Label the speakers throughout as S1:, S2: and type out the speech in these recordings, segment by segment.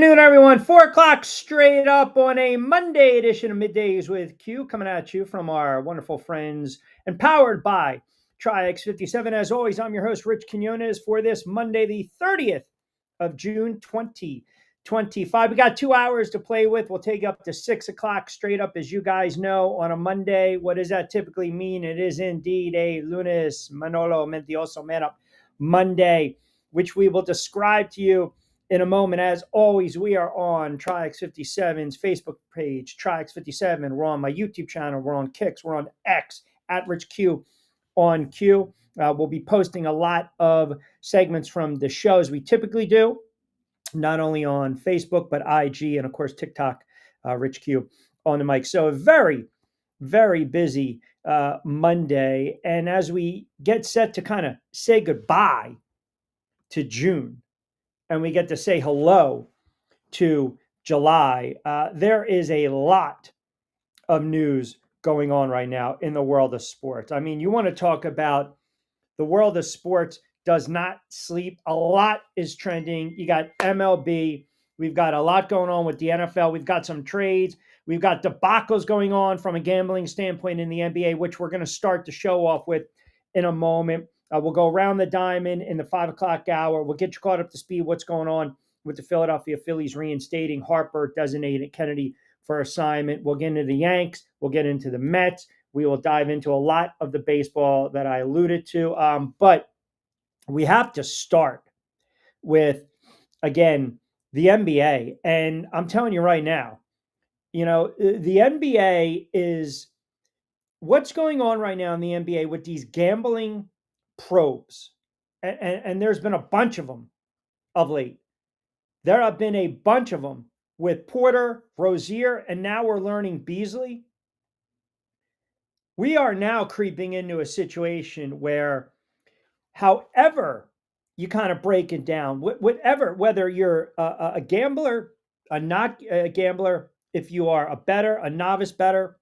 S1: afternoon, everyone. 4 o'clock straight up on a Monday edition of Middays with Q, coming at you from our wonderful friends and powered by Triax57. As always, I'm your host, Rich Quinones, for this Monday, the 30th of June, 2025. We got 2 hours to play with. We'll take you up to 6 o'clock straight up, as you guys know, on a Monday. What does that typically mean? It is indeed a lunes, Manolo, Mentiroso, Man Up Monday, which we will describe to you in a moment. As always, we are on Triax57's Facebook page, Triax57. We're on my YouTube channel. We're on Kicks. We're on X, at Rich Q on Q. We'll be posting a lot of segments from the shows we typically do, not only on Facebook, but IG and, of course, TikTok, Rich Q on the mic. So a very, very busy Monday. And as we get set to kind of say goodbye to June, and we get to say hello to July, there is a lot of news going on right now in the world of sports. I mean, you want to talk about the world of sports does not sleep. A lot is trending. You got MLB. We've got a lot going on with the NFL. We've got some trades. We've got debacles going on from a gambling standpoint in the NBA, which we're going to start the show off with in a moment. We'll go around the diamond in the 5 o'clock hour. We'll get you caught up to speed what's going on with the Philadelphia Phillies reinstating Harper, designated Kennedy for assignment. We'll get into the Yanks. We'll get into the Mets. We will dive into a lot of the baseball that I alluded to. But we have to start with, again, the NBA. And I'm telling you right now, you know, the NBA is what's going on right now in the NBA with these gambling probes, and there's been a bunch of them of late. There have been a bunch of them with Porter, Rozier, and now we're learning Beasley. We are now creeping into a situation where, however you kind of break it down, whatever, whether you're a gambler, not a gambler, if you are a bettor, a novice bettor,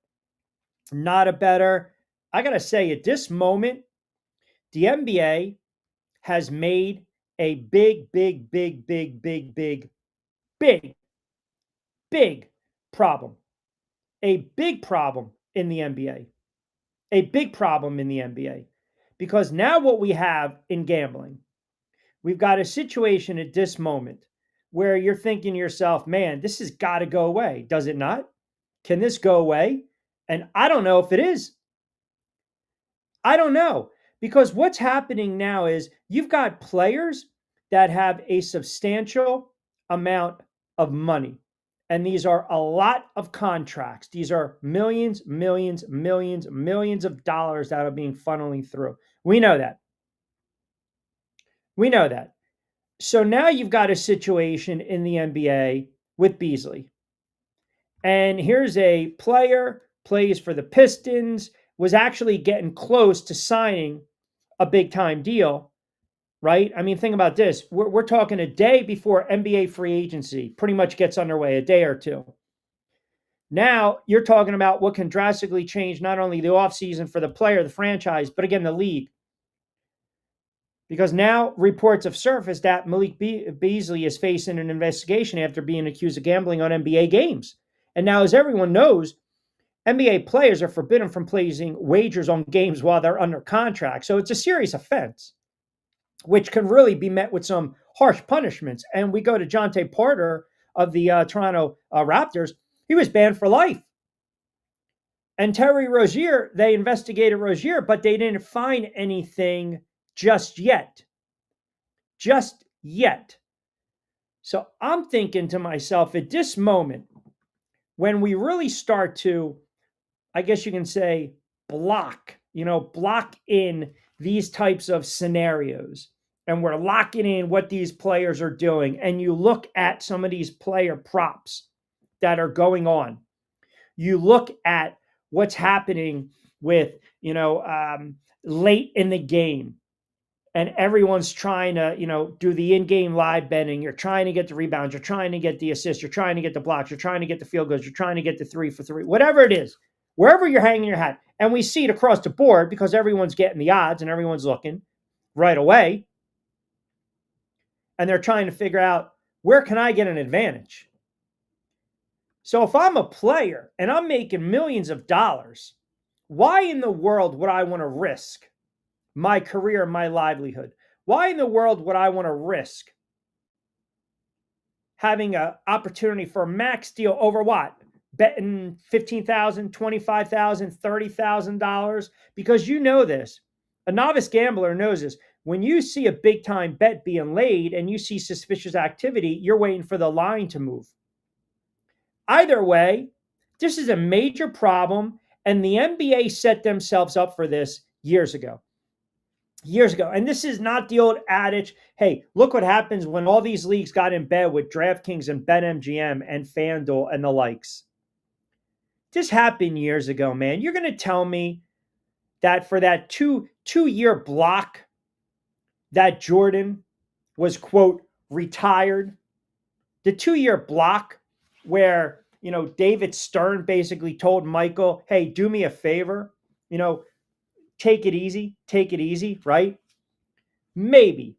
S1: not a bettor, I got to say, at this moment, the NBA has made a big problem. A big problem in the NBA. A big problem in the NBA. Because now what we have in gambling, we've got a situation at this moment where you're thinking to yourself, man, this has got to go away. Does it not? Can this go away? And I don't know if it is. I don't know. Because what's happening now is you've got players that have a substantial amount of money. And these are a lot of contracts. These are millions of dollars that are being funneling through. We know that. We know that. So now you've got a situation in the NBA with Beasley. And here's a player, plays for the Pistons, was actually getting close to signing a big time deal, right? I mean, think about this. We're talking a day before NBA free agency pretty much gets underway, a day or two. Now you're talking about what can drastically change not only the offseason for the player, the franchise, but again, the league. Because now reports have surfaced that Malik Beasley is facing an investigation after being accused of gambling on NBA games. And now, as everyone knows, NBA players are forbidden from placing wagers on games while they're under contract. So it's a serious offense, which can really be met with some harsh punishments. And we go to Jonte Porter of the Toronto Raptors. He was banned for life. And Terry Rozier, they investigated Rozier, but they didn't find anything just yet. Just yet. So I'm thinking to myself, at this moment, when we really start to, I guess you can say, block in these types of scenarios, and we're locking in what these players are doing, and you look at some of these player props that are going on, you look at what's happening with, late in the game, and everyone's trying to, do the in-game live betting. You're trying to get the rebounds. You're trying to get the assists. You're trying to get the blocks. You're trying to get the field goals. You're trying to get the 3 for 3, whatever it is, wherever you're hanging your hat. And we see it across the board because everyone's getting the odds and everyone's looking right away. And they're trying to figure out Where can I get an advantage? So if I'm a player and I'm making millions of dollars, why in the world would I want to risk my career, my livelihood? Why in the world would I want to risk having an opportunity for a max deal over what? Betting $15,000, $25,000, $30,000? Because you know this. A novice gambler knows this. When you see a big time bet being laid and you see suspicious activity, you're waiting for the line to move. Either way, this is a major problem, and the NBA set themselves up for this years ago. Years ago. And this is not the old adage, hey, look what happens when all these leagues got in bed with DraftKings and BetMGM and FanDuel and the likes. This happened years ago, man. You're going to tell me that for that two-year block that Jordan was, quote, retired, the 2-year block where, David Stern basically told Michael, hey, do me a favor, take it easy, right? Maybe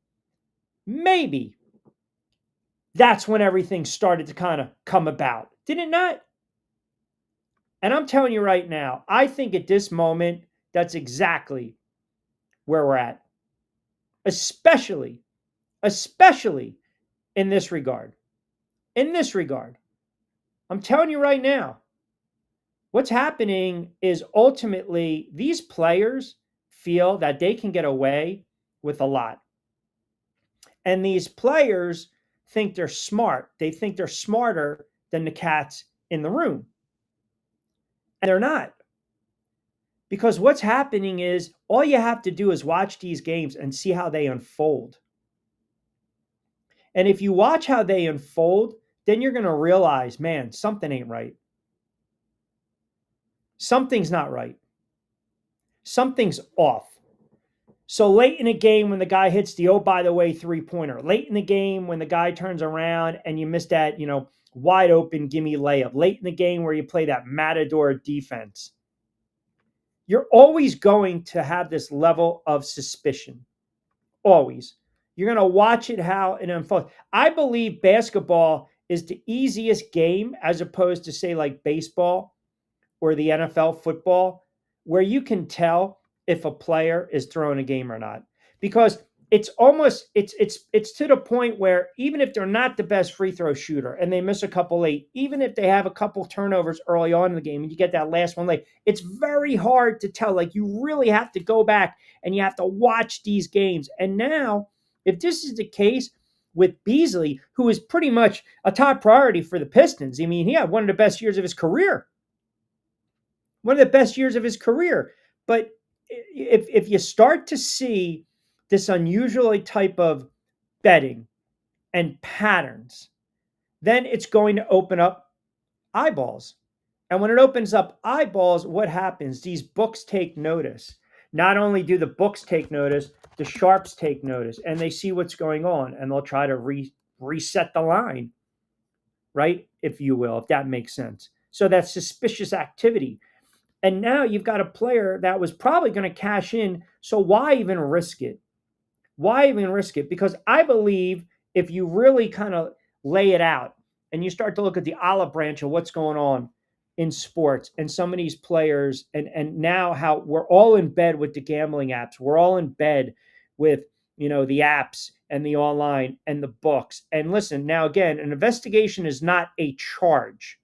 S1: that's when everything started to kind of come about. Did it not? And I'm telling you right now, I think at this moment, that's exactly where we're at. Especially in this regard. In this regard. I'm telling you right now, what's happening is ultimately these players feel that they can get away with a lot. And these players think they're smart. They think they're smarter than the cats in the room. And they're not. Because what's happening is all you have to do is watch these games and see how they unfold. And if you watch how they unfold, then you're going to realize, man, something ain't right. Something's not right. Something's off. So late in a game when the guy hits the, oh, by the way, 3-pointer, late in the game when the guy turns around and you miss that, wide open gimme layup, late in the game where you play that matador defense, you're always going to have this level of suspicion. Always. You're going to watch it, how it unfolds. I believe basketball is the easiest game as opposed to, say, like baseball or the NFL football, where you can tell if a player is throwing a game or not. Because it's almost, it's to the point where even if they're not the best free throw shooter and they miss a couple late, even if they have a couple turnovers early on in the game and you get that last one late, it's very hard to tell. Like, you really have to go back and you have to watch these games. And now, if this is the case with Beasley, who is pretty much a top priority for the Pistons, I mean, he had one of the best years of his career. One of the best years of his career. But if you start to see this unusual type of betting and patterns, then it's going to open up eyeballs. And when it opens up eyeballs, what happens? These books take notice. Not only do the books take notice, the sharps take notice, and they see what's going on, and they'll try to reset the line, right? If you will, if that makes sense. So that's suspicious activity. And now you've got a player that was probably going to cash in. So why even risk it? Why even risk it? Because I believe if you really kind of lay it out and you start to look at the olive branch of what's going on in sports and some of these players, and now how we're all in bed with the gambling apps. We're all in bed with, the apps and the online and the books. And listen, now again, an investigation is not a charge.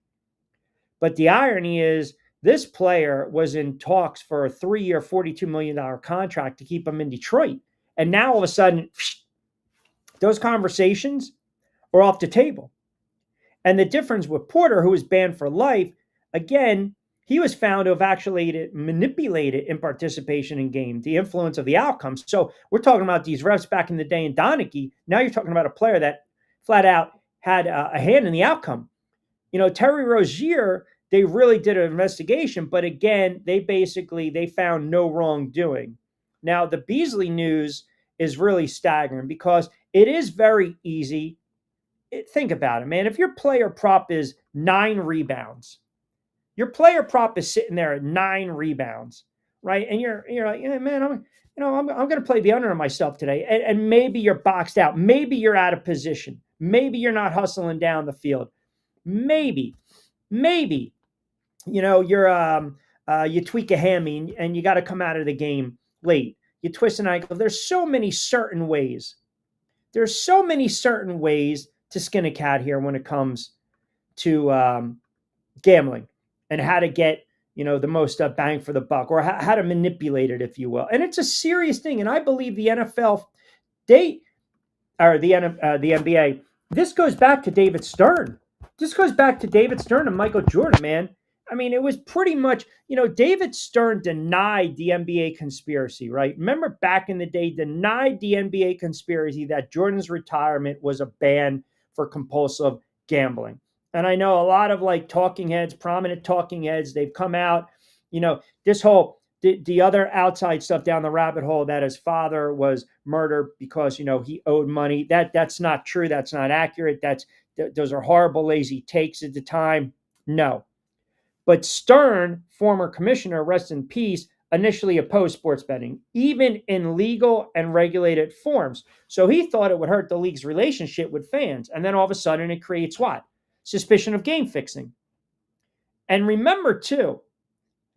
S1: But the irony is, this player was in talks for a 3-year, $42 million contract to keep him in Detroit. And now all of a sudden, those conversations are off the table. And the difference with Porter, who was banned for life, again, he was found to have actually manipulated in participation in game, the influence of the outcomes. So we're talking about these refs back in the day in Donaghy. Now you're talking about a player that flat out had a hand in the outcome. Terry Rozier, they really did an investigation, but again, they found no wrongdoing. Now, the Beasley news is really staggering because it is very easy. Think about it, man. If your player prop is 9 rebounds, your player prop is sitting there at 9 rebounds, right? And you're like, yeah, man, I'm going to play the under on myself today. And maybe you're boxed out. Maybe you're out of position. Maybe you're not hustling down the field. Maybe, maybe, you tweak a hammy and you got to come out of the game late. You twist an ankle. There's so many certain ways. There's so many certain ways to skin a cat here when it comes to gambling and how to get the most bang for the buck, or how to manipulate it, if you will. And it's a serious thing. And I believe the NFL, they or the NBA. This goes back to David Stern. This goes back to David Stern and Michael Jordan, man. I mean, it was pretty much, David Stern denied the NBA conspiracy, right? Remember back in the day, denied the NBA conspiracy that Jordan's retirement was a ban for compulsive gambling. And I know a lot of talking heads, prominent talking heads, they've come out, this whole the other outside stuff down the rabbit hole that his father was murdered because he owed money. That's not true. That's not accurate. Those are horrible, lazy takes at the time. No, but Stern, former commissioner, rest in peace, initially opposed sports betting, even in legal and regulated forms. So he thought it would hurt the league's relationship with fans, and then all of a sudden it creates what? Suspicion of game fixing. And remember too,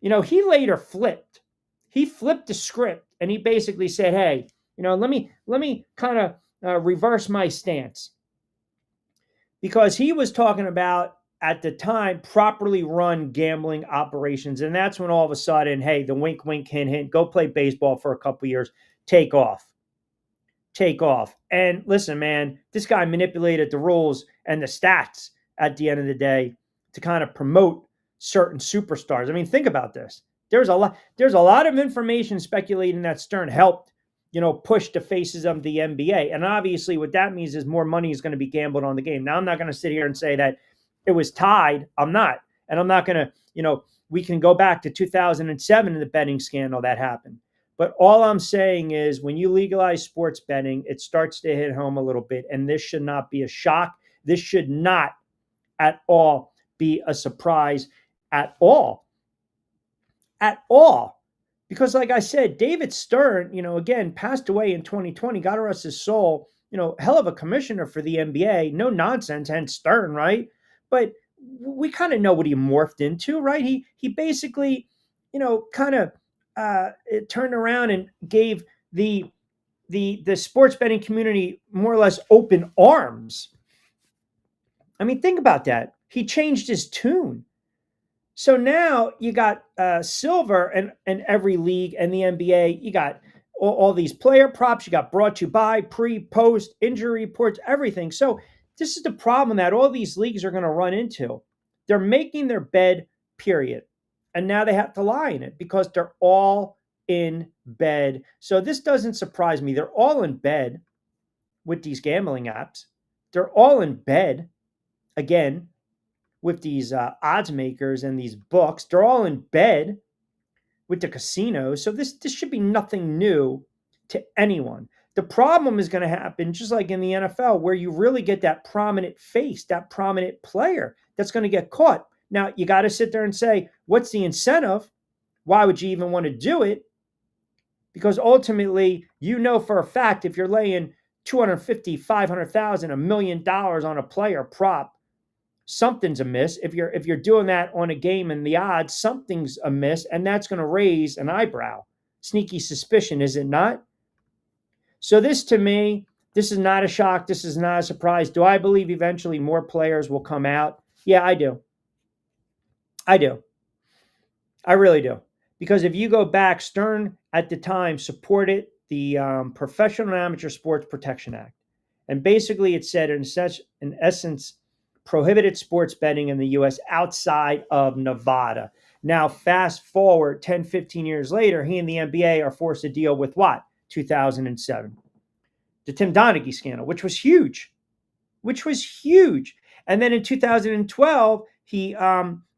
S1: he later flipped. He flipped the script and he basically said, "Hey, let me kind of reverse my stance," because he was talking about at the time properly run gambling operations, and that's when all of a sudden, hey, the wink, wink, hint, hint, go play baseball for a couple years, take off. And listen, man, this guy manipulated the rules and the stats at the end of the day to kind of promote certain superstars. I mean, think about this. There's a lot of information speculating that Stern helped, push the faces of the NBA. And obviously what that means is more money is going to be gambled on the game. Now, I'm not going to sit here and say that it was tied. I'm not. And I'm not going to, we can go back to 2007 and the betting scandal that happened. But all I'm saying is when you legalize sports betting, it starts to hit home a little bit. And this should not be a shock. This should not at all be a surprise at all. At all. Because like I said, David Stern, again, passed away in 2020, God rest his soul, hell of a commissioner for the NBA. No nonsense, hence Stern, right? But we kind of know what he morphed into, right? He basically, kind of it turned around and gave the sports betting community more or less open arms. I mean, think about that. He changed his tune. So now you got silver in every league and the NBA. You got all these player props. You got brought to you by, pre, post, injury reports, everything. So this is the problem that all these leagues are going to run into. They're making their bed, period. And now they have to lie in it because they're all in bed. So this doesn't surprise me. They're all in bed with these gambling apps. They're all in bed, again, with these odds makers and these books. They're all in bed with the casinos. So this should be nothing new to anyone. The problem is going to happen just like in the NFL, where you really get that prominent face, that prominent player that's going to get caught. Now, you got to sit there and say, what's the incentive? Why would you even want to do it? Because ultimately, for a fact, if you're laying $250,000, $500,000, $1 million on a player prop, something's amiss. If you're doing that on a game and the odds, something's amiss, and that's going to raise an eyebrow. Sneaky suspicion, is it not? So this, to me, this is not a shock. This is not a surprise. Do I believe eventually more players will come out? Yeah, I do. I really do. Because if you go back, Stern at the time supported the Professional and Amateur Sports Protection Act. And basically it said, in essence, prohibited sports betting in the U.S. outside of Nevada. Now, fast forward 10, 15 years later, he and the NBA are forced to deal with what? 2007. The Tim Donaghy scandal, which was huge. And then in 2012, he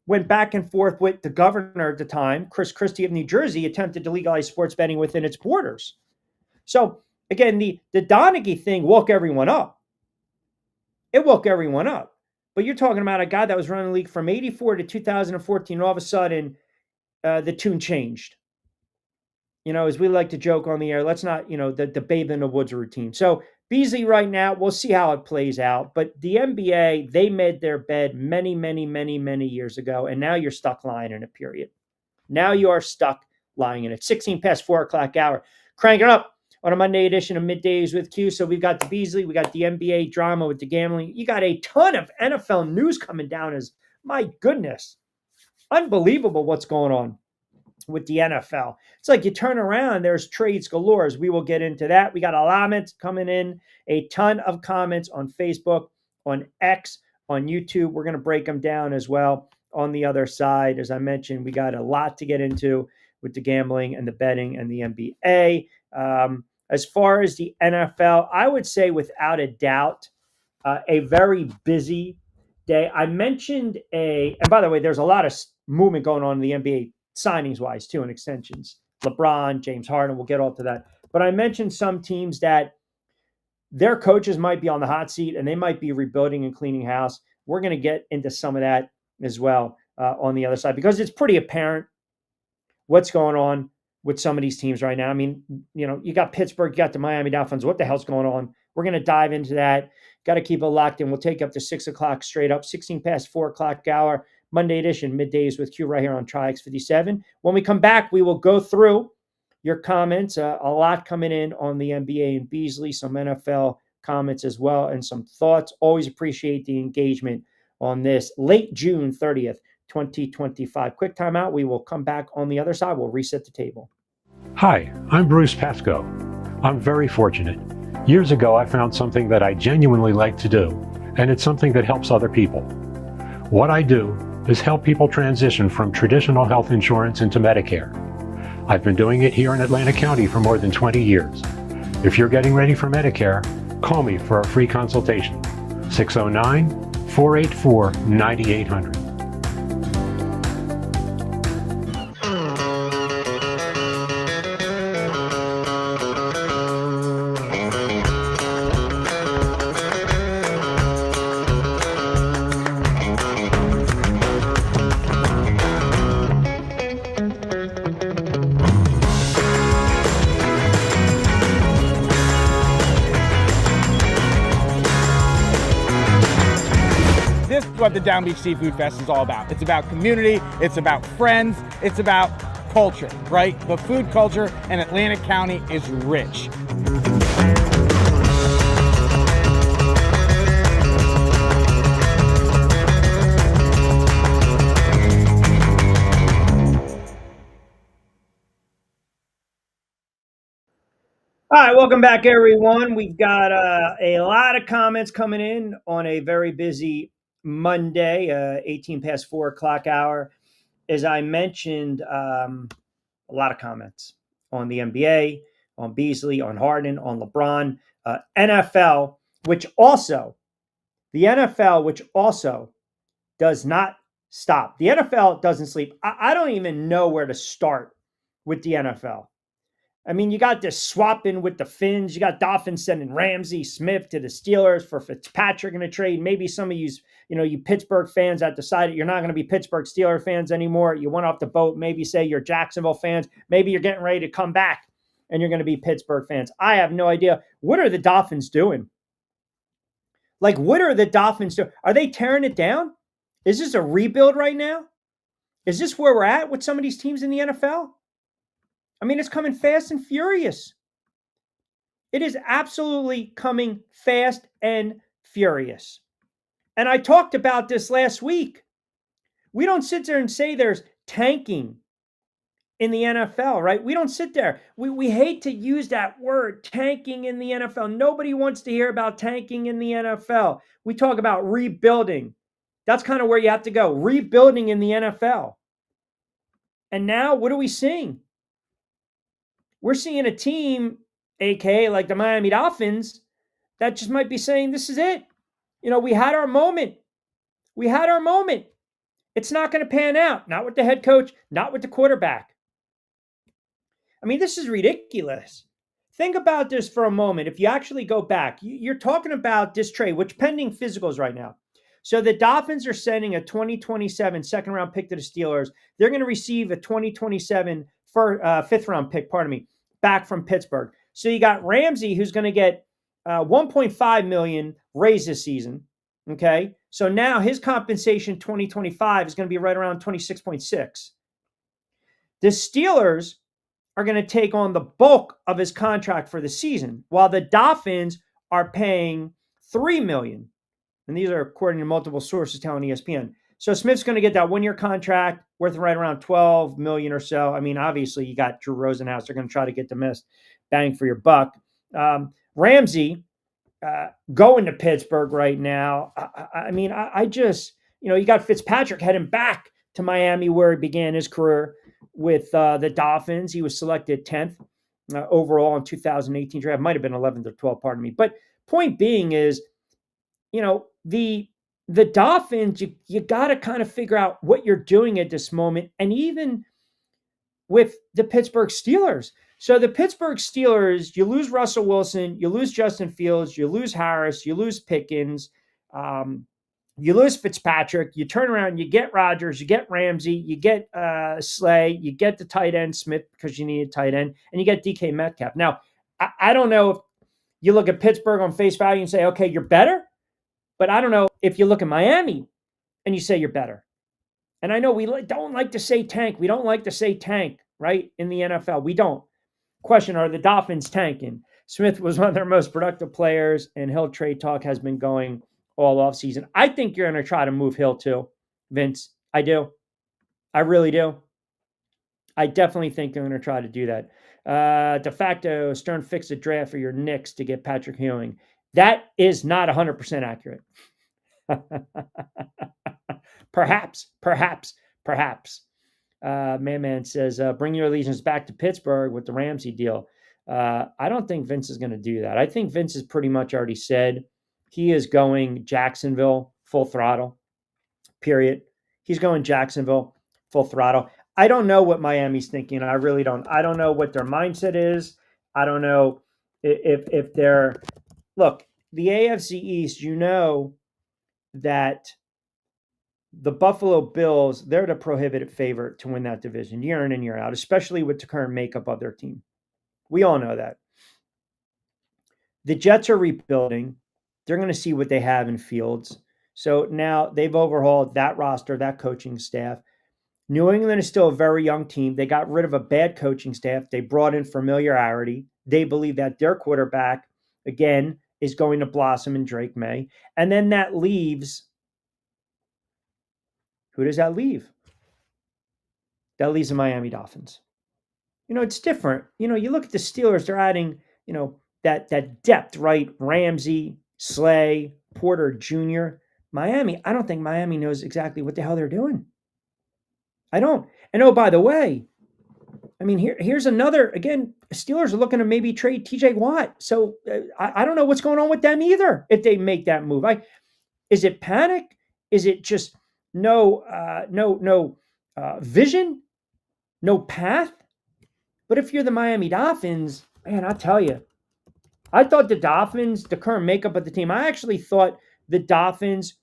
S1: went back and forth with the governor at the time, Chris Christie of New Jersey, attempted to legalize sports betting within its borders. So, again, the Donaghy thing woke everyone up. It woke everyone up. But you're talking about a guy that was running the league from 84 to 2014. All of a sudden, the tune changed. As we like to joke on the air, let's not, the babe in the woods routine. So Beasley right now, we'll see how it plays out. But the NBA, they made their bed many, many, many, many years ago. And now you're stuck lying in it, period. Now you are stuck lying in it. 16 past 4 o'clock hour. Crank it up on a Monday edition of Middays with Q. So we've got the Beasley, we got the NBA drama with the gambling. You got a ton of NFL news coming down as, my goodness, unbelievable what's going on with the NFL. It's like you turn around, there's trades galore. We will get into that. We got comments coming in, a ton of comments on Facebook, on X, on YouTube. We're going to break them down as well on the other side. As I mentioned, we got a lot to get into with the gambling and the betting and the NBA. As far as the NFL, I would say without a doubt, a very busy day. I mentioned and by the way, there's a lot of movement going on in the NBA signings wise too, and extensions. LeBron, James Harden, we'll get all to that. But I mentioned some teams that their coaches might be on the hot seat and they might be rebuilding and cleaning house. We're going to get into some of that as well on the other side, because it's pretty apparent what's going on with some of these teams right now. I mean, you got Pittsburgh, you got the Miami Dolphins. What the hell's going on? We're going to dive into that. Got to keep it locked in. We'll take up to 6 o'clock straight up, 16 past 4 o'clock hour, Monday edition, Middays with Q right here on Triax57. When we come back, we will go through your comments. A lot coming in on the NBA and Beasley, some NFL comments as well, and some thoughts. Always appreciate the engagement on this late June 30th, 2025. Quick timeout. We will come back on the other side. We'll reset the table.
S2: Hi, I'm Bruce Pascoe. I'm very fortunate. Years ago, I found something that I genuinely like to do, and it's something that helps other people. What I do is help people transition from traditional health insurance into Medicare. I've been doing it here in Atlantic County for more than 20 years. If you're getting ready for Medicare, call me for a free consultation. 609-484-9800.
S3: What the Down Beach Seafood Fest is all about. It's about community, it's about friends, it's about culture, right? The food culture in Atlantic County is rich.
S1: All right, welcome back, everyone. We've got a lot of comments coming in on a very busy Monday, 18 past 4 o'clock hour. As I mentioned, a lot of comments on the NBA, on Beasley, on Harden, on LeBron, NFL, which also does not stop. The NFL doesn't sleep. I don't even know where to start with the NFL. I mean, you got this swapping with the Finns. You got Dolphins sending Ramsey Smith to the Steelers for Fitzpatrick in a trade. Maybe some of you Pittsburgh fans that decided you're not going to be Pittsburgh Steelers fans anymore. You went off the boat. Maybe say you're Jacksonville fans. Maybe you're getting ready to come back and you're going to be Pittsburgh fans. I have no idea. What are the Dolphins doing? Like, what are the Dolphins doing? Are they tearing it down? Is this a rebuild right now? Is this where we're at with some of these teams in the NFL? I mean, it's coming fast and furious. It is absolutely coming fast and furious. And I talked about this last week. We don't sit there and say there's tanking in the NFL, right? We don't sit there. We hate to use that word, tanking in the NFL. Nobody wants to hear about tanking in the NFL. We talk about rebuilding. That's kind of where you have to go, rebuilding in the NFL. And now what are we seeing? We're seeing a team, aka like the Miami Dolphins, that just might be saying, this is it. We had our moment. We had our moment. It's not going to pan out. Not with the head coach, not with the quarterback. I mean, this is ridiculous. Think about this for a moment. If you actually go back, you're talking about this trade, which pending physicals right now. So the Dolphins are sending a 2027 second round pick to the Steelers. They're going to receive a 2027 fifth round pick, back from Pittsburgh. So you got Ramsey, who's going to get 1.5 million raised this season. Okay. So now his compensation 2025 is going to be right around 26.6. The Steelers are going to take on the bulk of his contract for the season, while the Dolphins are paying $3 million. And these are according to multiple sources telling ESPN. So Smith's going to get that 1-year contract worth right around $12 million or so. I mean, obviously you got Drew Rosenhaus. They're going to try to get the most bang for your buck. Ramsey going to Pittsburgh right now. I just, you got Fitzpatrick heading back to Miami where he began his career with the Dolphins. He was selected 10th overall in 2018 draft. Might have been 11th or 12th, pardon me. But point being is, the Dolphins, you got to kind of figure out what you're doing at this moment. And even with the Pittsburgh Steelers. So the Pittsburgh Steelers, you lose Russell Wilson, you lose Justin Fields, you lose Harris, you lose Pickens, you lose Fitzpatrick, you turn around, you get Rodgers, you get Ramsey, you get Slay, you get the tight end Smith because you need a tight end, and you get DK Metcalf. Now, I don't know if you look at Pittsburgh on face value and say, okay, you're better, but I don't know if you look at Miami and you say you're better. And I know we don't like to say tank. We don't like to say tank, right, in the NFL. We don't. Question, are the Dolphins tanking? Smith was one of their most productive players, and Hill trade talk has been going all offseason. I think you're going to try to move Hill too, Vince. I do. I really do. I definitely think they're going to try to do that. De facto, Stern fixed a draft for your Knicks to get Patrick Ewing. That is not 100% accurate. Perhaps. Man says, bring your allegiance back to Pittsburgh with the Ramsey deal. I don't think Vince is going to do that. I think Vince has pretty much already said he is going Jacksonville full throttle, period. He's going Jacksonville full throttle. I don't know what Miami's thinking. I really don't. I don't know what their mindset is. I don't know if they're... Look, the AFC East, that the Buffalo Bills, they're the prohibitive favorite to win that division year in and year out, especially with the current makeup of their team. We all know that. The Jets are rebuilding. They're going to see what they have in Fields. So now they've overhauled that roster, that coaching staff. New England is still a very young team. They got rid of a bad coaching staff. They brought in familiarity. They believe that their quarterback, again, is going to blossom in Drake May. And then that leaves... Who does that leave? That leaves the Miami Dolphins. It's different. You look at the Steelers, they're adding, that depth, right? Ramsey, Slay, Porter Jr. Miami, I don't think Miami knows exactly what the hell they're doing. I don't. And oh, by the way, here's another, again, Steelers are looking to maybe trade TJ Watt. So I don't know what's going on with them either if they make that move. Is it panic? Is it just no vision, no path? But if you're the Miami Dolphins, man, I'll tell you, I thought the Dolphins, the current makeup of the team, I actually thought the Dolphins,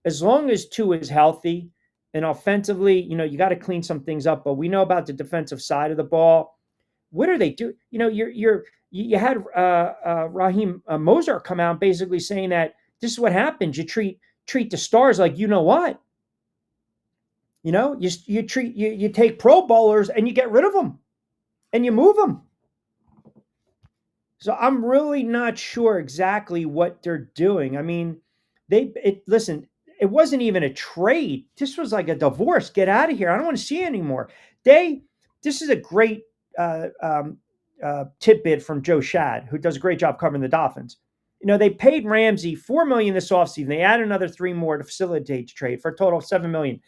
S1: as long as Tua is healthy and offensively, you got to clean some things up. But we know about the defensive side of the ball. What are they doing? You had Raheem Mostert come out basically saying that this is what happens. You treat the stars like what. You take Pro Bowlers and you get rid of them and you move them. So I'm really not sure exactly what they're doing. Listen, it wasn't even a trade. This was like a divorce. Get out of here. I don't want to see it anymore. This is a great tidbit from Joe Shad, who does a great job covering the Dolphins. They paid Ramsey $4 million this offseason. They added another $3 more to facilitate the trade for a total of $7 million.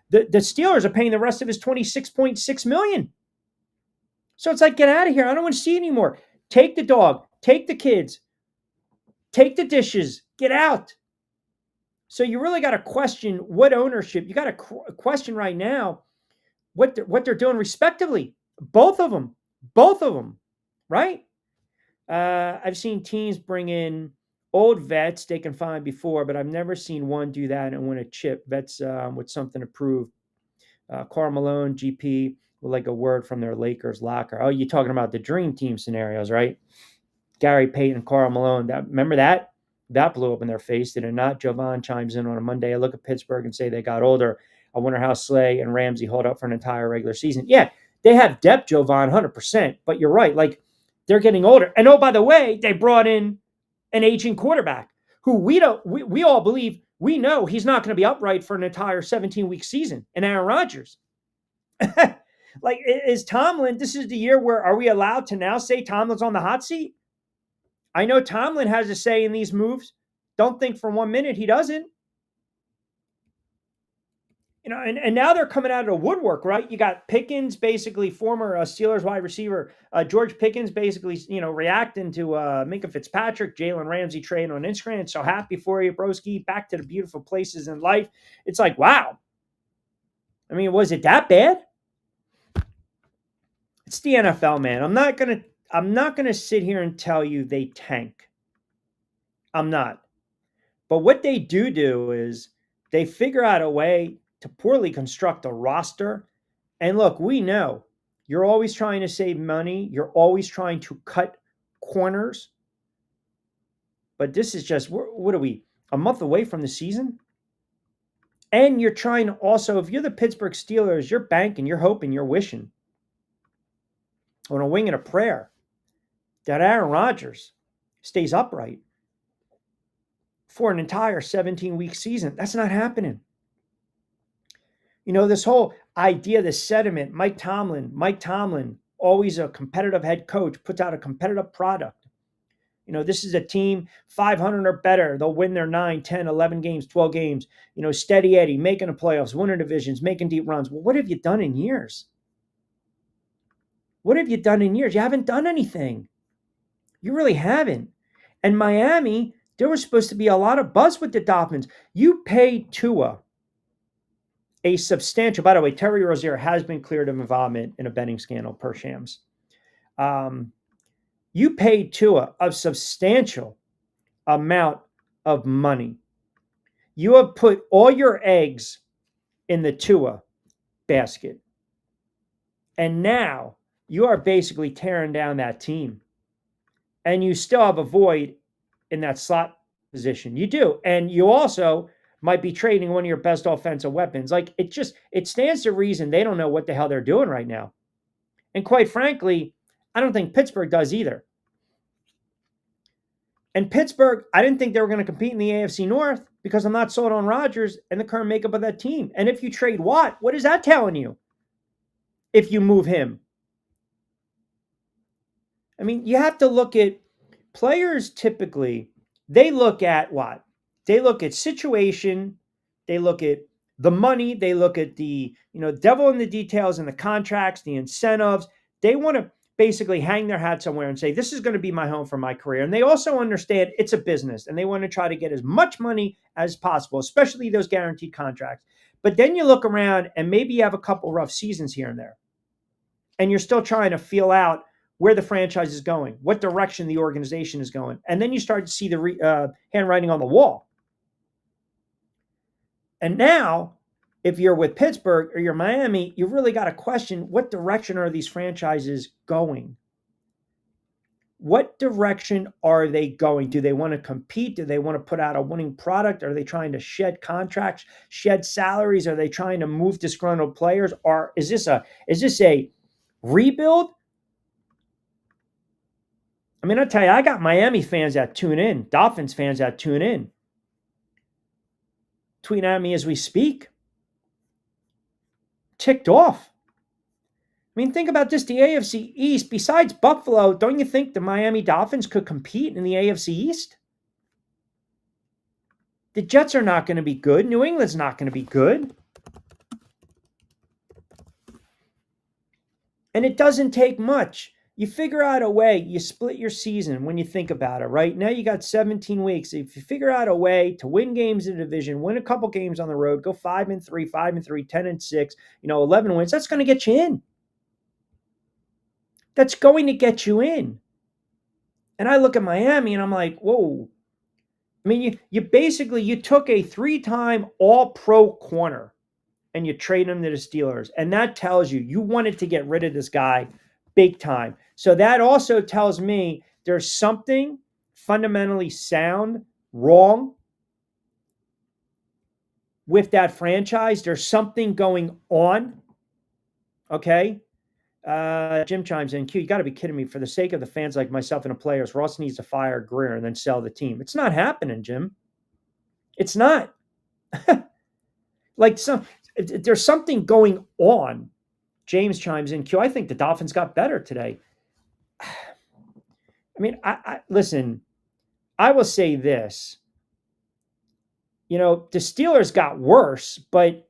S1: The Steelers are paying the rest of his $26.6 million. So it's like, get out of here. I don't want to see it anymore. Take the dog, take the kids, take the dishes, get out. So you really got to question what ownership. You got to question right now what they're doing respectively. Both of them, right? I've seen teams bring in old vets they can find before, but I've never seen one do that and win a chip. Vets with something to prove. Karl Malone, GP, with like a word from their Lakers locker. Oh, you're talking about the dream team scenarios, right? Gary Payton, Karl Malone. Remember that? That blew up in their face, did it not? Jovan chimes in on a Monday. I look at Pittsburgh and say they got older. I wonder how Slay and Ramsey hold up for an entire regular season. Yeah, they have depth, Jovan, 100%. But you're right. Like, they're getting older. And oh, by the way, they brought in an aging quarterback who we all believe, we know he's not going to be upright for an entire 17-week season. And Aaron Rodgers. Like, is Tomlin, this is the year where are we allowed to now say Tomlin's on the hot seat? I know Tomlin has a say in these moves. Don't think for 1 minute he doesn't. You know, and now they're coming out of the woodwork, right? You got Pickens, basically former Steelers wide receiver, George Pickens, basically, reacting to Minka Fitzpatrick, Jalen Ramsey trade on Instagram. So happy for you, broski. Back to the beautiful places in life. It's like, wow. I mean, was it that bad? It's the NFL, man. I'm not gonna sit here and tell you they tank. I'm not. But what they do is they figure out a way to poorly construct a roster. And look, we know you're always trying to save money. You're always trying to cut corners. But this is just, what are we, a month away from the season? And you're trying to also, if you're the Pittsburgh Steelers, you're banking, you're hoping, you're wishing on a wing and a prayer that Aaron Rodgers stays upright for an entire 17-week season. That's not happening. You know, this whole idea, this sentiment, Mike Tomlin, always a competitive head coach, puts out a competitive product. You know, this is a team 500 or better. They'll win their 9, 10, 11 games, 12 games. You know, steady Eddie, making the playoffs, winning divisions, making deep runs. Well, what have you done in years? What have you done in years? You haven't done anything. You really haven't. And Miami, there was supposed to be a lot of buzz with the Dolphins. You paid Tua a substantial, by the way, Terry Rozier has been cleared of involvement in a betting scandal per Shams. You paid Tua a substantial amount of money. You have put all your eggs in the Tua basket. And now you are basically tearing down that team. And you still have a void in that slot position. You do. And you also might be trading one of your best offensive weapons. Like, it stands to reason they don't know what the hell they're doing right now. And quite frankly, I don't think Pittsburgh does either. And Pittsburgh, I didn't think they were going to compete in the AFC North because I'm not sold on Rodgers and the current makeup of that team. And if you trade Watt, what is that telling you? If you move him. I mean, you have to look at players typically, they look at what? They look at situation, they look at the money, they look at the, devil in the details and the contracts, the incentives. They want to basically hang their hat somewhere and say, this is going to be my home for my career. And they also understand it's a business and they want to try to get as much money as possible, especially those guaranteed contracts. But then you look around and maybe you have a couple rough seasons here and there. And you're still trying to feel out where the franchise is going, what direction the organization is going. And then you start to see the handwriting on the wall. And now, if you're with Pittsburgh or you're Miami, you really got to question, what direction are these franchises going? What direction are they going? Do they want to compete? Do they want to put out a winning product? Are they trying to shed contracts, shed salaries? Are they trying to move disgruntled players? Or is this a rebuild? I mean, I tell you, I got Miami fans that tune in, Dolphins fans that tune in, tweeting at me as we speak. Ticked off. I mean, think about this. The AFC East, besides Buffalo, don't you think the Miami Dolphins could compete in the AFC East? The Jets are not going to be good. New England's not going to be good. And it doesn't take much. You figure out a way, you split your season when you think about it, right? Now you got 17 weeks. If you figure out a way to win games in the division, win a couple games on the road, go 5-3, 5-3, 10-6, 11 wins, that's going to get you in. That's going to get you in. And I look at Miami and I'm like, whoa. I mean, you basically, you took a 3-time all-pro corner and you trade him to the Steelers. And that tells you wanted to get rid of this guy big time. So that also tells me there's something fundamentally wrong with that franchise. There's something going on. Okay. Jim chimes in. Q, you got to be kidding me. For the sake of the fans like myself and the players, Ross needs to fire Greer and then sell the team. It's not happening, Jim. It's not. There's something going on. James chimes in. Q, I think the Dolphins got better today. I mean, I listen, I will say this. The Steelers got worse, but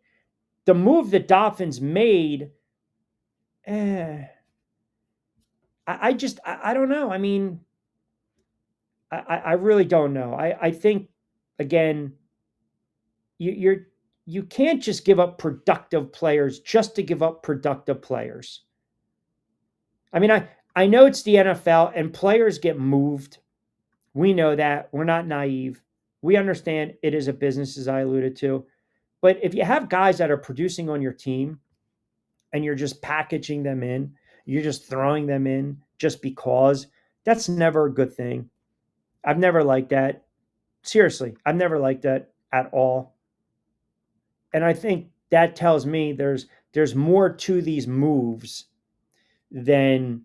S1: the move the Dolphins made, I don't know. I mean, I really don't know. I think, again, you can't just give up productive players just to give up productive players. I mean, I know it's the NFL and players get moved. We know that. We're not naive. We understand it is a business, as I alluded to. But if you have guys that are producing on your team and you're just packaging them in, you're just throwing them in just because, that's never a good thing. I've never liked that. Seriously, I've never liked that at all. And I think that tells me there's more to these moves than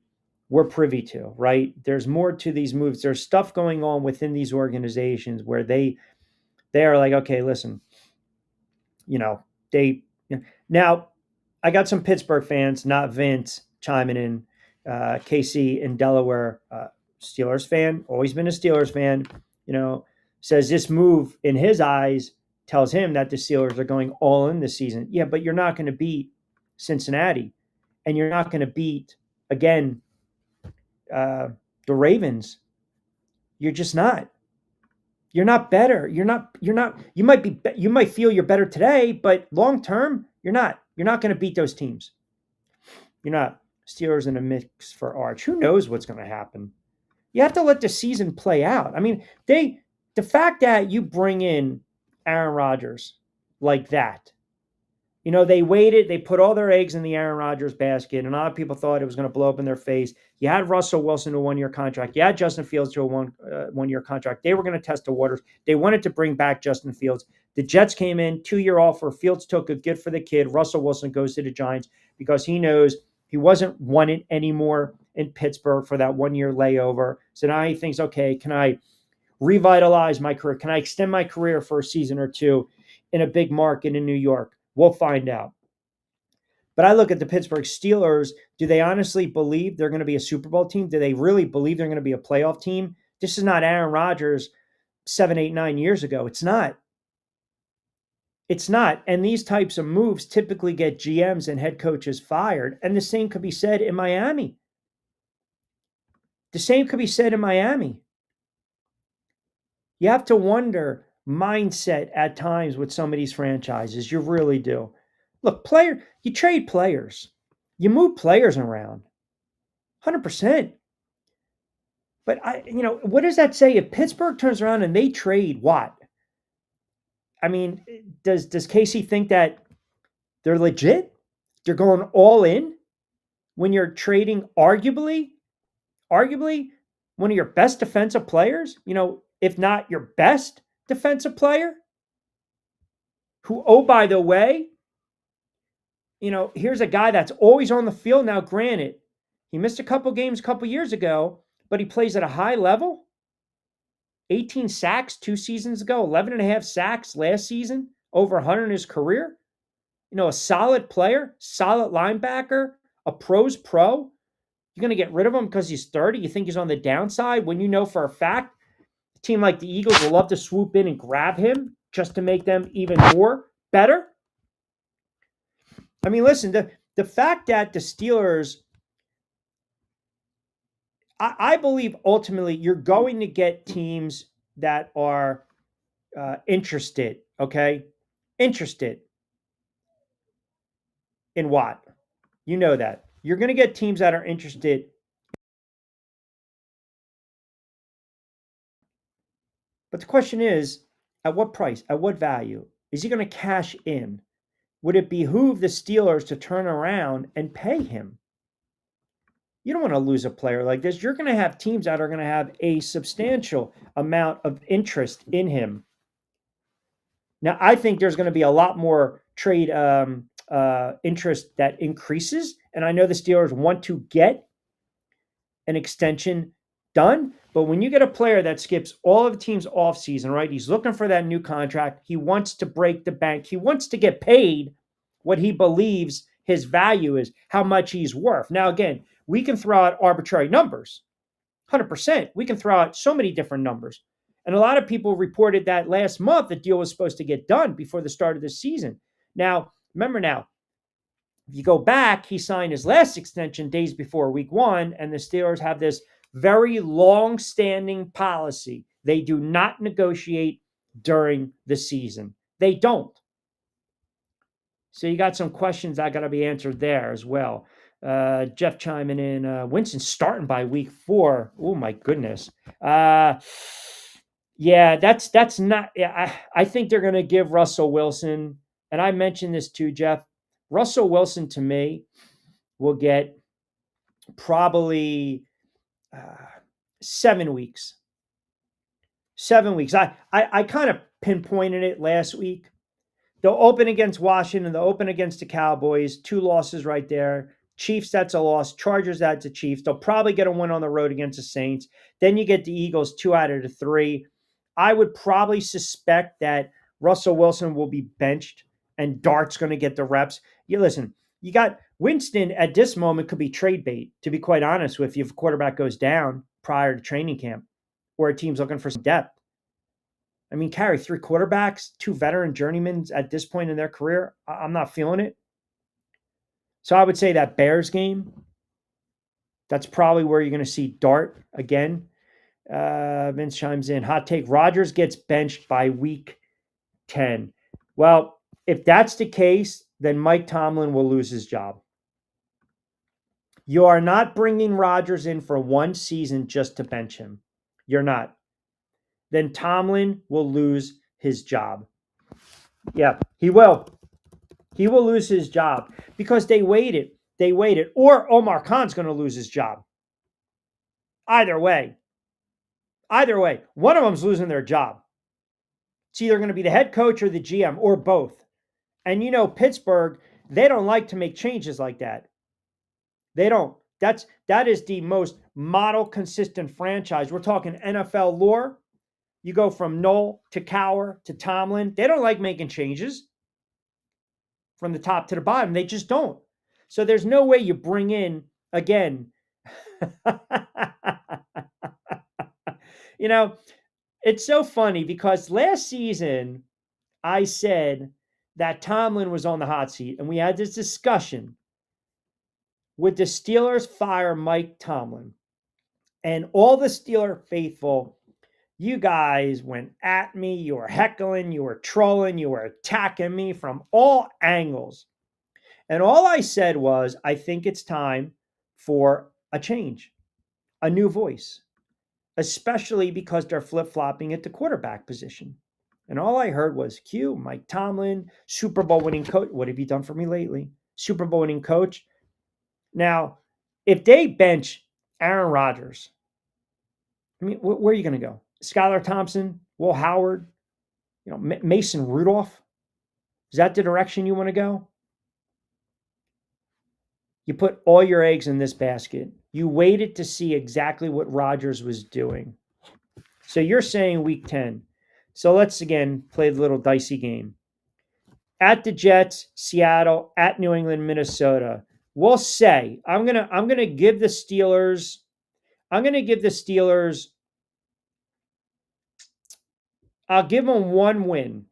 S1: we're privy to, right? There's more to these moves. There's stuff going on within these organizations where they are like, okay, listen, now I got some Pittsburgh fans, not Vince, chiming in. KC in Delaware, Steelers fan, always been a Steelers fan, says this move in his eyes tells him that the Steelers are going all in this season. Yeah, but you're not going to beat Cincinnati, and you're not going to beat, again, the Ravens. You're just not. You're not better. You might feel you're better today, but long term, you're not. You're not going to beat those teams. You're not. Steelers in a mix for Arch. Who knows what's going to happen? You have to let the season play out. I mean, the fact that you bring in Aaron Rodgers like that, they waited, they put all their eggs in the Aaron Rodgers basket, and a lot of people thought it was going to blow up in their face. You had Russell Wilson to a one-year contract. You had Justin Fields to a one-year contract. They were going to test the waters. They wanted to bring back Justin Fields. The Jets came in, 2-year offer. Fields took a good for the kid. Russell Wilson goes to the Giants because he knows he wasn't wanted anymore in Pittsburgh for that 1-year layover. So now he thinks, okay, can I revitalize my career? Can I extend my career for a season or two in a big market in New York? We'll find out. But I look at the Pittsburgh Steelers. Do they honestly believe they're going to be a Super Bowl team? Do they really believe they're going to be a playoff team? This is not Aaron Rodgers 7, 8, 9 years ago. It's not. It's not. And these types of moves typically get GMs and head coaches fired. And the same could be said in Miami. The same could be said in Miami. You have to wonder mindset at times with some of these franchises. You really do. Look, you trade players. You move players around. Casey. But what does that say? If Pittsburgh turns around and they trade Watt, I mean, does Casey think that they're legit? They're going all in when you're trading arguably one of your best defensive players, if not your best defensive player, who, oh, by the way, here's a guy that's always on the field. Now, granted, he missed a couple games a couple years ago, but he plays at a high level. 18 sacks 2 seasons ago, 11 and a half sacks last season, over 100 in his career. A solid player, solid linebacker, a pro's pro. You're going to get rid of him because he's 30? You think he's on the downside when you know for a fact a team like the Eagles will love to swoop in and grab him just to make them even more better? I mean, listen, the fact that the Steelers, I believe ultimately you're going to get teams that are interested, okay? Interested in Watt. You know that. You're going to get teams that are interested. But the question is, at what price? At what value? Is he going to cash in? Would it behoove the Steelers to turn around and pay him? You don't want to lose a player like this. You're going to have teams that are going to have a substantial amount of interest in him. Now, I think there's going to be a lot more trade interest that increases. And I know the Steelers want to get an extension done. But when you get a player that skips all of the team's offseason, right? He's looking for that new contract. He wants to break the bank. He wants to get paid what he believes his value is, how much he's worth. Now, again, we can throw out arbitrary numbers, 100%. We can throw out so many different numbers. And a lot of people reported that last month the deal was supposed to get done before the start of the season. Now, remember now, if you go back, he signed his last extension days before week 1, and the Steelers have this very long-standing policy. They do not negotiate during the season. They don't. So you got some questions that got to be answered there as well. Jeff chiming in, Winston starting by week 4. Oh my goodness. Yeah, that's not. Yeah, I think they're going to give Russell Wilson, and I mentioned this too, Jeff. Russell Wilson to me will get probably 7 weeks. 7 weeks. I kind of pinpointed it last week. They'll open against Washington. They'll open against the Cowboys. 2 losses right there. Chiefs, that's a loss. Chargers, that's a Chiefs. They'll probably get a win on the road against the Saints. Then you get the Eagles, 2 out of the 3. I would probably suspect that Russell Wilson will be benched and Dart's going to get the reps. Listen, you got Winston at this moment could be trade bait, to be quite honest with you, if a quarterback goes down prior to training camp or a team's looking for some depth. I mean, carry 3 quarterbacks, 2 veteran journeymans at this point in their career. I'm not feeling it. So I would say that Bears game, that's probably where you're going to see Dart again. Vince chimes in. Hot take. Rodgers gets benched by week 10. Well, if that's the case, then Mike Tomlin will lose his job. You are not bringing Rodgers in for 1 season just to bench him. You're not. Then Tomlin will lose his job. Yeah, he will. He will lose his job because they waited. They waited. Or Omar Khan's going to lose his job. Either way. Either way. One of them's losing their job. It's either going to be the head coach or the GM or both. And you know, Pittsburgh, they don't like to make changes like that. They don't. That is the most model consistent franchise. We're talking NFL lore. You go from Noel to Cowher to Tomlin. They don't like making changes from the top to the bottom. They just don't. So there's no way you bring in, again, you know, it's so funny because last season I said that Tomlin was on the hot seat and we had this discussion. Would the Steelers fire Mike Tomlin? And all the Steeler faithful, you guys went at me. You were heckling, you were trolling, you were attacking me from all angles. And all I said was, I think it's time for a change, a new voice, especially because they're flip-flopping at the quarterback position. And all I heard was, Q, Mike Tomlin, Super Bowl winning coach. What have you done for me lately? Super Bowl winning coach. Now, if they bench Aaron Rodgers, I mean, where are you going to go? Skylar Thompson, Will Howard, Mason Rudolph. Is that the direction you want to go? You put all your eggs in this basket. You waited to see exactly what Rodgers was doing. So you're saying week 10. So let's again play the little dicey game. At the Jets, Seattle, at New England, Minnesota. We'll say I'm gonna give the Steelers. I'll give them 1 win.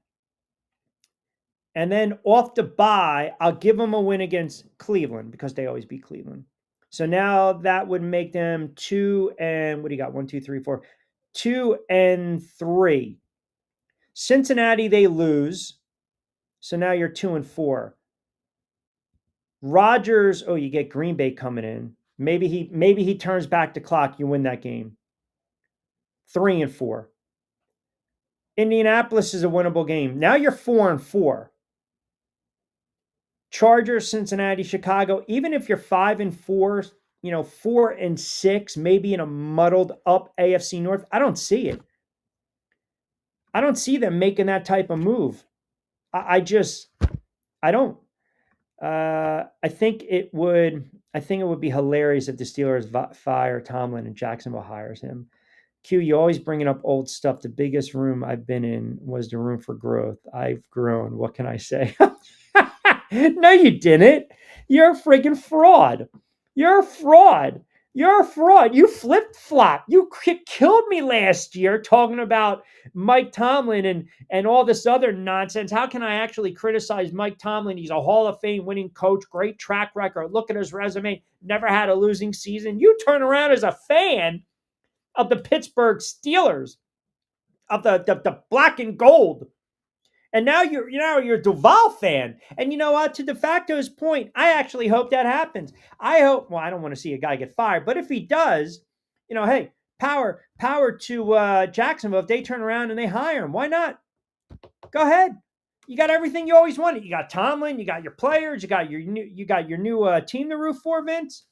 S1: And then off the bye, I'll give them a win against Cleveland because they always beat Cleveland. So now that would make them 2 and what do you got? 1, 2, 3, 4. 2 and 3. Cincinnati, they lose. So now you're 2 and 4. Rodgers, you get Green Bay coming in. Maybe he turns back the clock. You win that game. 3 and 4. Indianapolis is a winnable game. Now you're 4 and 4. Chargers, Cincinnati, Chicago. Even if you're 5 and 4 4-6, maybe in a muddled up AFC North. I don't see it. I don't see them making that type of move. I don't. I think it would be hilarious if the Steelers fire Tomlin and Jacksonville hires him. Q, you always bringing up old stuff. The biggest room I've been in was the room for growth. I've grown. What can I say? No, you didn't. You're a freaking fraud. You're a fraud. You're a fraud. You flip-flop. You killed me last year talking about Mike Tomlin and all this other nonsense. How can I actually criticize Mike Tomlin? He's a Hall of Fame winning coach, great track record. Look at his resume. Never had a losing season. You turn around as a fan of the Pittsburgh Steelers, of the black and gold. And now you're a Duval fan. And you know what? To De Facto's point, I actually hope that happens. I don't want to see a guy get fired, but if he does, hey, power to Jacksonville if they turn around and they hire him. Why not? Go ahead. You got everything you always wanted. You got Tomlin, you got your players, you got your new team to root for, Vince.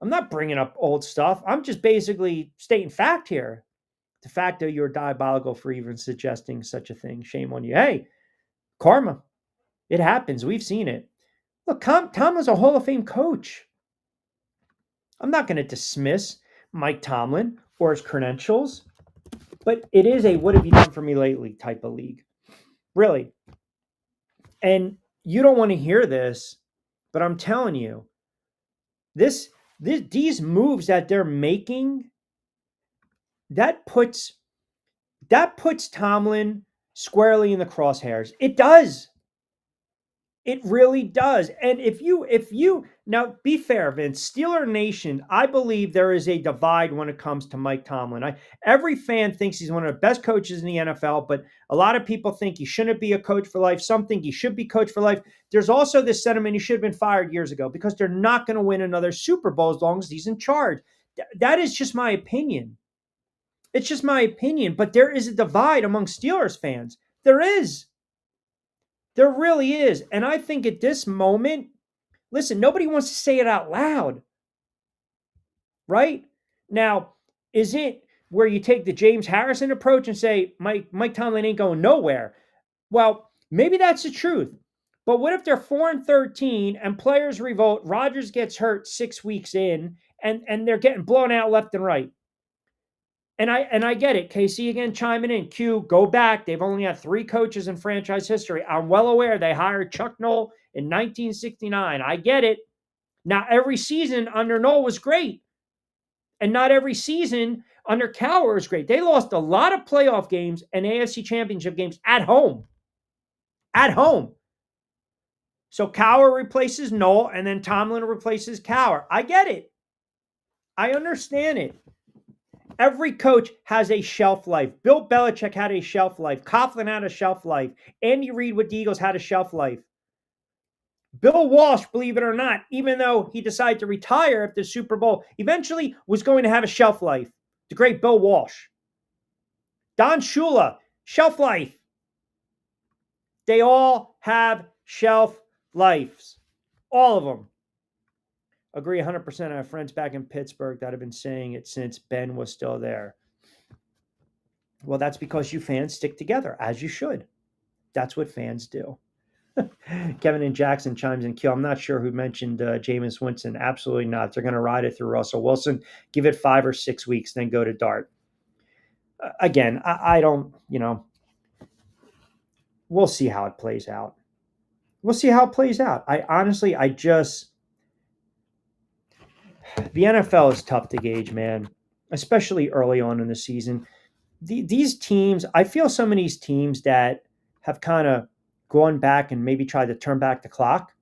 S1: I'm not bringing up old stuff. I'm just basically stating fact here. De facto, you're diabolical for even suggesting such a thing. Shame on you. Hey, karma. It happens. We've seen it. Look, Tomlin's a Hall of Fame coach. I'm not going to dismiss Mike Tomlin or his credentials, but it is a what have you done for me lately type of league. Really. And you don't want to hear this, but I'm telling you, these moves that they're making, that puts Tomlin squarely in the crosshairs. It does. It really does. And if you now be fair, Vince, Steeler Nation, I believe there is a divide when it comes to Mike Tomlin. Every fan thinks he's one of the best coaches in the NFL, but a lot of people think he shouldn't be a coach for life. Some think he should be coach for life. There's also this sentiment he should have been fired years ago because they're not going to win another Super Bowl as long as he's in charge. That is just my opinion. It's just my opinion, but there is a divide among Steelers fans. There is. There really is. And I think at this moment, listen, nobody wants to say it out loud. Right? Now, is it where you take the James Harrison approach and say, Mike Tomlin ain't going nowhere? Well, maybe that's the truth. But what if they're 4-13 and players revolt, Rodgers gets hurt 6 weeks in, and they're getting blown out left and right? And I get it. KC again chiming in. Q, go back. They've only had 3 coaches in franchise history. I'm well aware they hired Chuck Noll in 1969. I get it. Now, every season under Noll was great. And not every season under Cowher was great. They lost a lot of playoff games and AFC championship games at home. At home. So Cowher replaces Noll, and then Tomlin replaces Cowher. I get it. I understand it. Every coach has a shelf life. Bill Belichick had a shelf life. Coughlin had a shelf life. Andy Reid with the Eagles had a shelf life. Bill Walsh, believe it or not, even though he decided to retire after the Super Bowl, eventually was going to have a shelf life. The great Bill Walsh. Don Shula, shelf life. They all have shelf lives. All of them. Agree 100%. I have friends back in Pittsburgh that have been saying it since Ben was still there. Well, that's because you fans stick together, as you should. That's what fans do. Kevin and Jackson chimes in. Q, I'm not sure who mentioned Jameis Winston. Absolutely not. They're going to ride it through Russell Wilson. Give it 5 or 6 weeks, then go to Dart. Again, I don't, we'll see how it plays out. We'll see how it plays out. The NFL is tough to gauge, man, especially early on in the season. These teams, I feel some of these teams that have kind of gone back and maybe tried to turn back the clock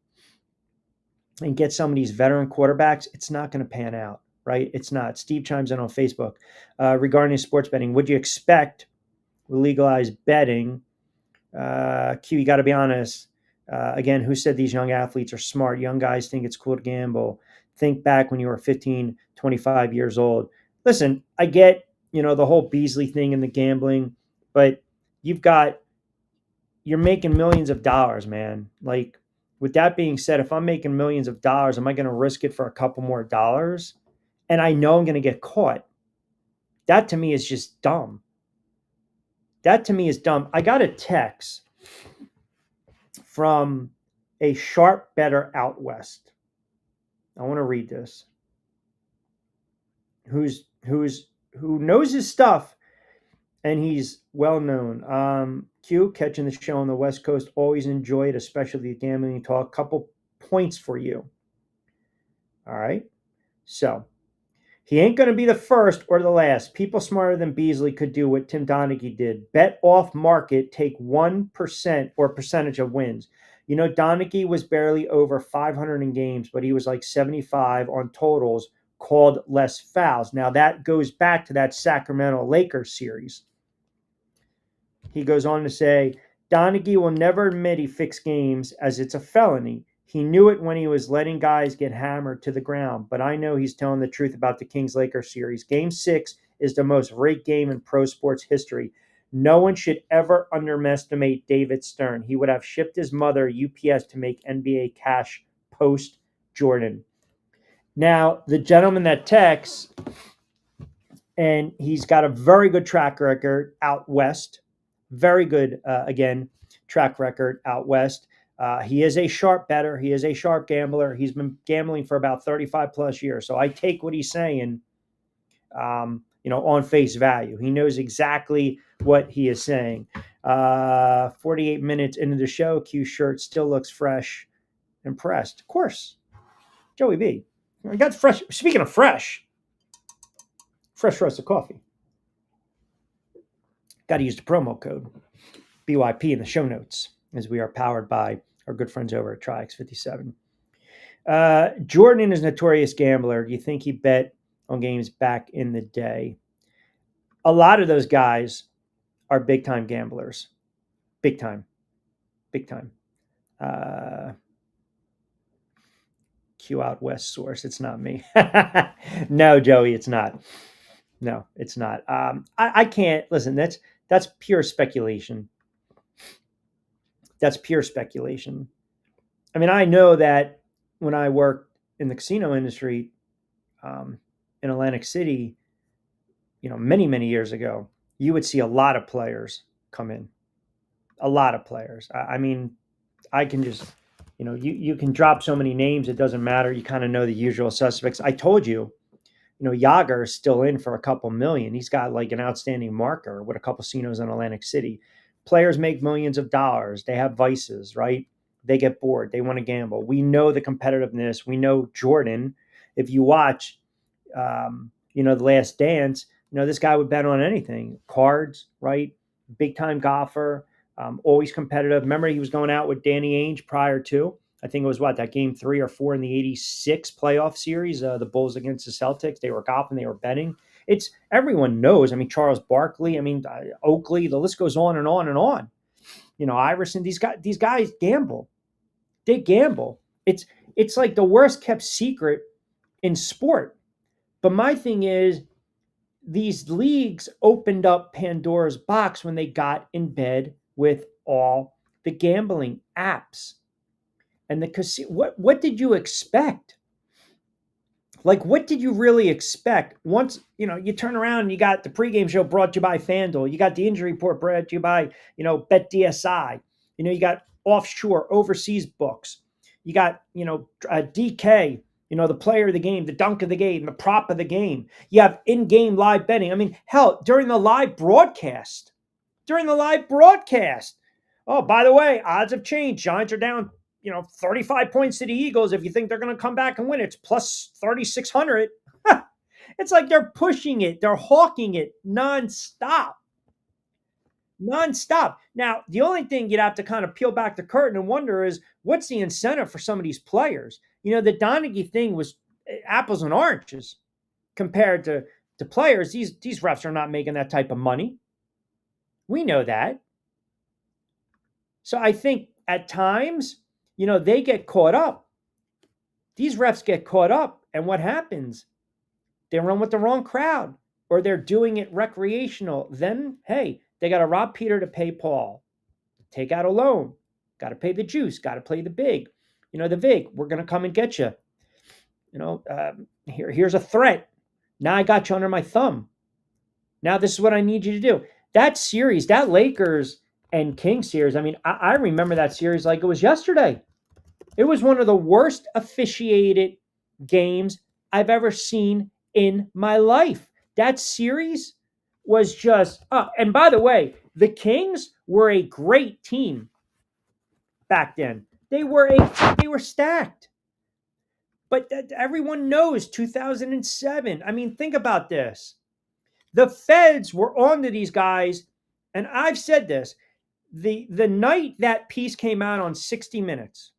S1: and get some of these veteran quarterbacks, it's not going to pan out, right? It's not. Steve chimes in on Facebook regarding sports betting. Would you expect legalized betting? Q, you got to be honest. Again, who said these young athletes are smart? Young guys think it's cool to gamble. Think back when you were 15, 25 years old. Listen, I get, the whole Beasley thing and the gambling, but you're making millions of dollars, man. Like, with that being said, if I'm making millions of dollars, am I going to risk it for a couple more dollars? And I know I'm going to get caught. That to me is just dumb. That to me is dumb. I got a text from a sharp better out west. I want to read this. Who knows his stuff, and he's well known. Q, catching the show on the West Coast, always enjoyed, especially the gambling talk. Couple points for you. All right. So he ain't going to be the first or the last. People smarter than Beasley could do what Tim Donaghy did. Bet off market, take 1% or percentage of wins. You know, Donaghy was barely over 500 in games, but he was like 75 on totals, called less fouls. Now that goes back to that Sacramento Lakers series. He goes on to say, Donaghy will never admit he fixed games as it's a felony. He knew it when he was letting guys get hammered to the ground, but I know he's telling the truth about the Kings-Lakers series. Game 6 is the most rigged game in pro sports history. No one should ever underestimate David Stern. He would have shipped his mother UPS to make NBA cash post Jordan. Now, the gentleman that texts, and he's got a very good track record out west. Very good, track record out west. He is a sharp bettor. He is a sharp gambler. He's been gambling for about 35 plus years. So I take what he's saying, on face value. He knows exactly what he is saying. 48 minutes into the show, Q's shirt still looks fresh and pressed. Of course, Joey B. I got fresh. Speaking of fresh roasted coffee. Got to use the promo code BYP in the show notes, as we are powered by our good friends over at Triax57. Jordan is a notorious gambler. Do you think he bet on games back in the day? A lot of those guys are big-time gamblers. Big time. Q out West source. It's not me. No, Joey, it's not. No, it's not. I can't. Listen, that's pure speculation. That's pure speculation. I mean, I know that when I worked in the casino industry in Atlantic City, many, many years ago, you would see a lot of players come in. A lot of players. I mean, I can just, you can drop so many names, it doesn't matter. You kind of know the usual suspects. I told you, Yager is still in for a couple million. He's got like an outstanding marker with a couple casinos in Atlantic City. Players make millions of dollars. They have vices, right? They get bored. They want to gamble. We know the competitiveness. We know Jordan. If you watch, The Last Dance, this guy would bet on anything. Cards, right? Big time golfer, always competitive. Remember, he was going out with Danny Ainge prior to. I think it was that game 3 or 4 in the 86 playoff series, the Bulls against the Celtics. They were golfing, they were betting. It's everyone knows. I mean, Charles Barkley, Oakley, the list goes on and on and on. Iverson, these guys gamble. They gamble. It's like the worst kept secret in sport. But my thing is, these leagues opened up Pandora's box when they got in bed with all the gambling apps. And the casino, what did you expect? Like, what did you really expect? Once, you turn around and you got the pregame show brought to you by FanDuel. You got the injury report brought to you by, BetDSI. You got offshore, overseas books. You got, DK, the player of the game, the dunk of the game, the prop of the game. You have in-game live betting. I mean, hell, during the live broadcast. Oh, by the way, odds have changed. Giants are down 35 points to the Eagles. If you think they're going to come back and win, it's plus 3,600. It's like they're pushing it. They're hawking it nonstop. Now, the only thing you'd have to kind of peel back the curtain and wonder is, what's the incentive for some of these players? The Donaghy thing was apples and oranges compared to players. These refs are not making that type of money. We know that. So I think at times, they get caught up. These refs get caught up. And what happens? They run with the wrong crowd, or they're doing it recreational. Then, hey, they got to rob Peter to pay Paul. Take out a loan. Got to pay the juice. Got to play the big. the VIG, we're going to come and get you. Here's a threat. Now I got you under my thumb. Now this is what I need you to do. That series, that Lakers and Kings series, I remember that series like it was yesterday. It was one of the worst officiated games I've ever seen in my life. That series was just, and by the way, the Kings were a great team back then. They were stacked. But everyone knows 2007. Think about this. The feds were on to these guys, and I've said this. The night that piece came out on 60 Minutes,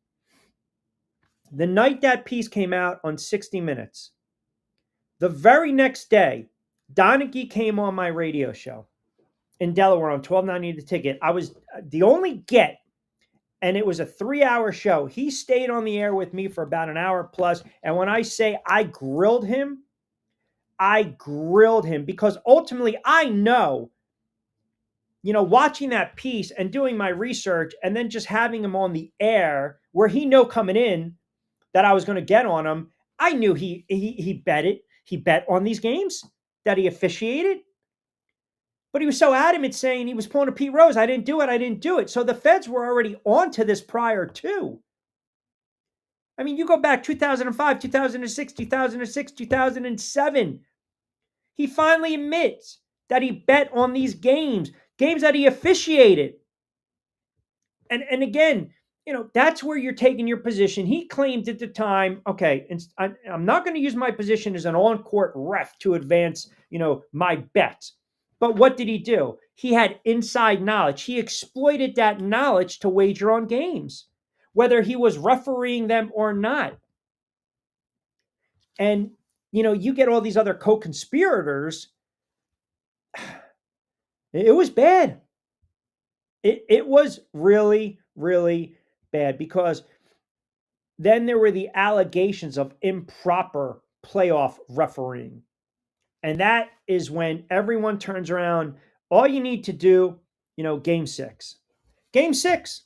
S1: the very next day, Donaghy came on my radio show in Delaware on 1290 The Ticket. I was the only get, and it was a 3-hour show. He stayed on the air with me for about an hour plus. And when I say I grilled him because ultimately I know, watching that piece and doing my research and then just having him on the air where he knew coming in that I was going to get on him. I knew he bet it. He bet on these games that he officiated. But he was so adamant saying he was pulling a Pete Rose. I didn't do it. So the feds were already on to this prior too. You go back 2005, 2006, 2007. He finally admits that he bet on these games that he officiated. And again, that's where you're taking your position. He claimed at the time, okay, and I'm not going to use my position as an on-court ref to advance, my bets. But what did he do? He had inside knowledge. He exploited that knowledge to wager on games, whether he was refereeing them or not. And, you get all these other co-conspirators. It was bad. It was really, really bad because then there were the allegations of improper playoff refereeing. And that is when everyone turns around. All you need to do, Game 6. Game 6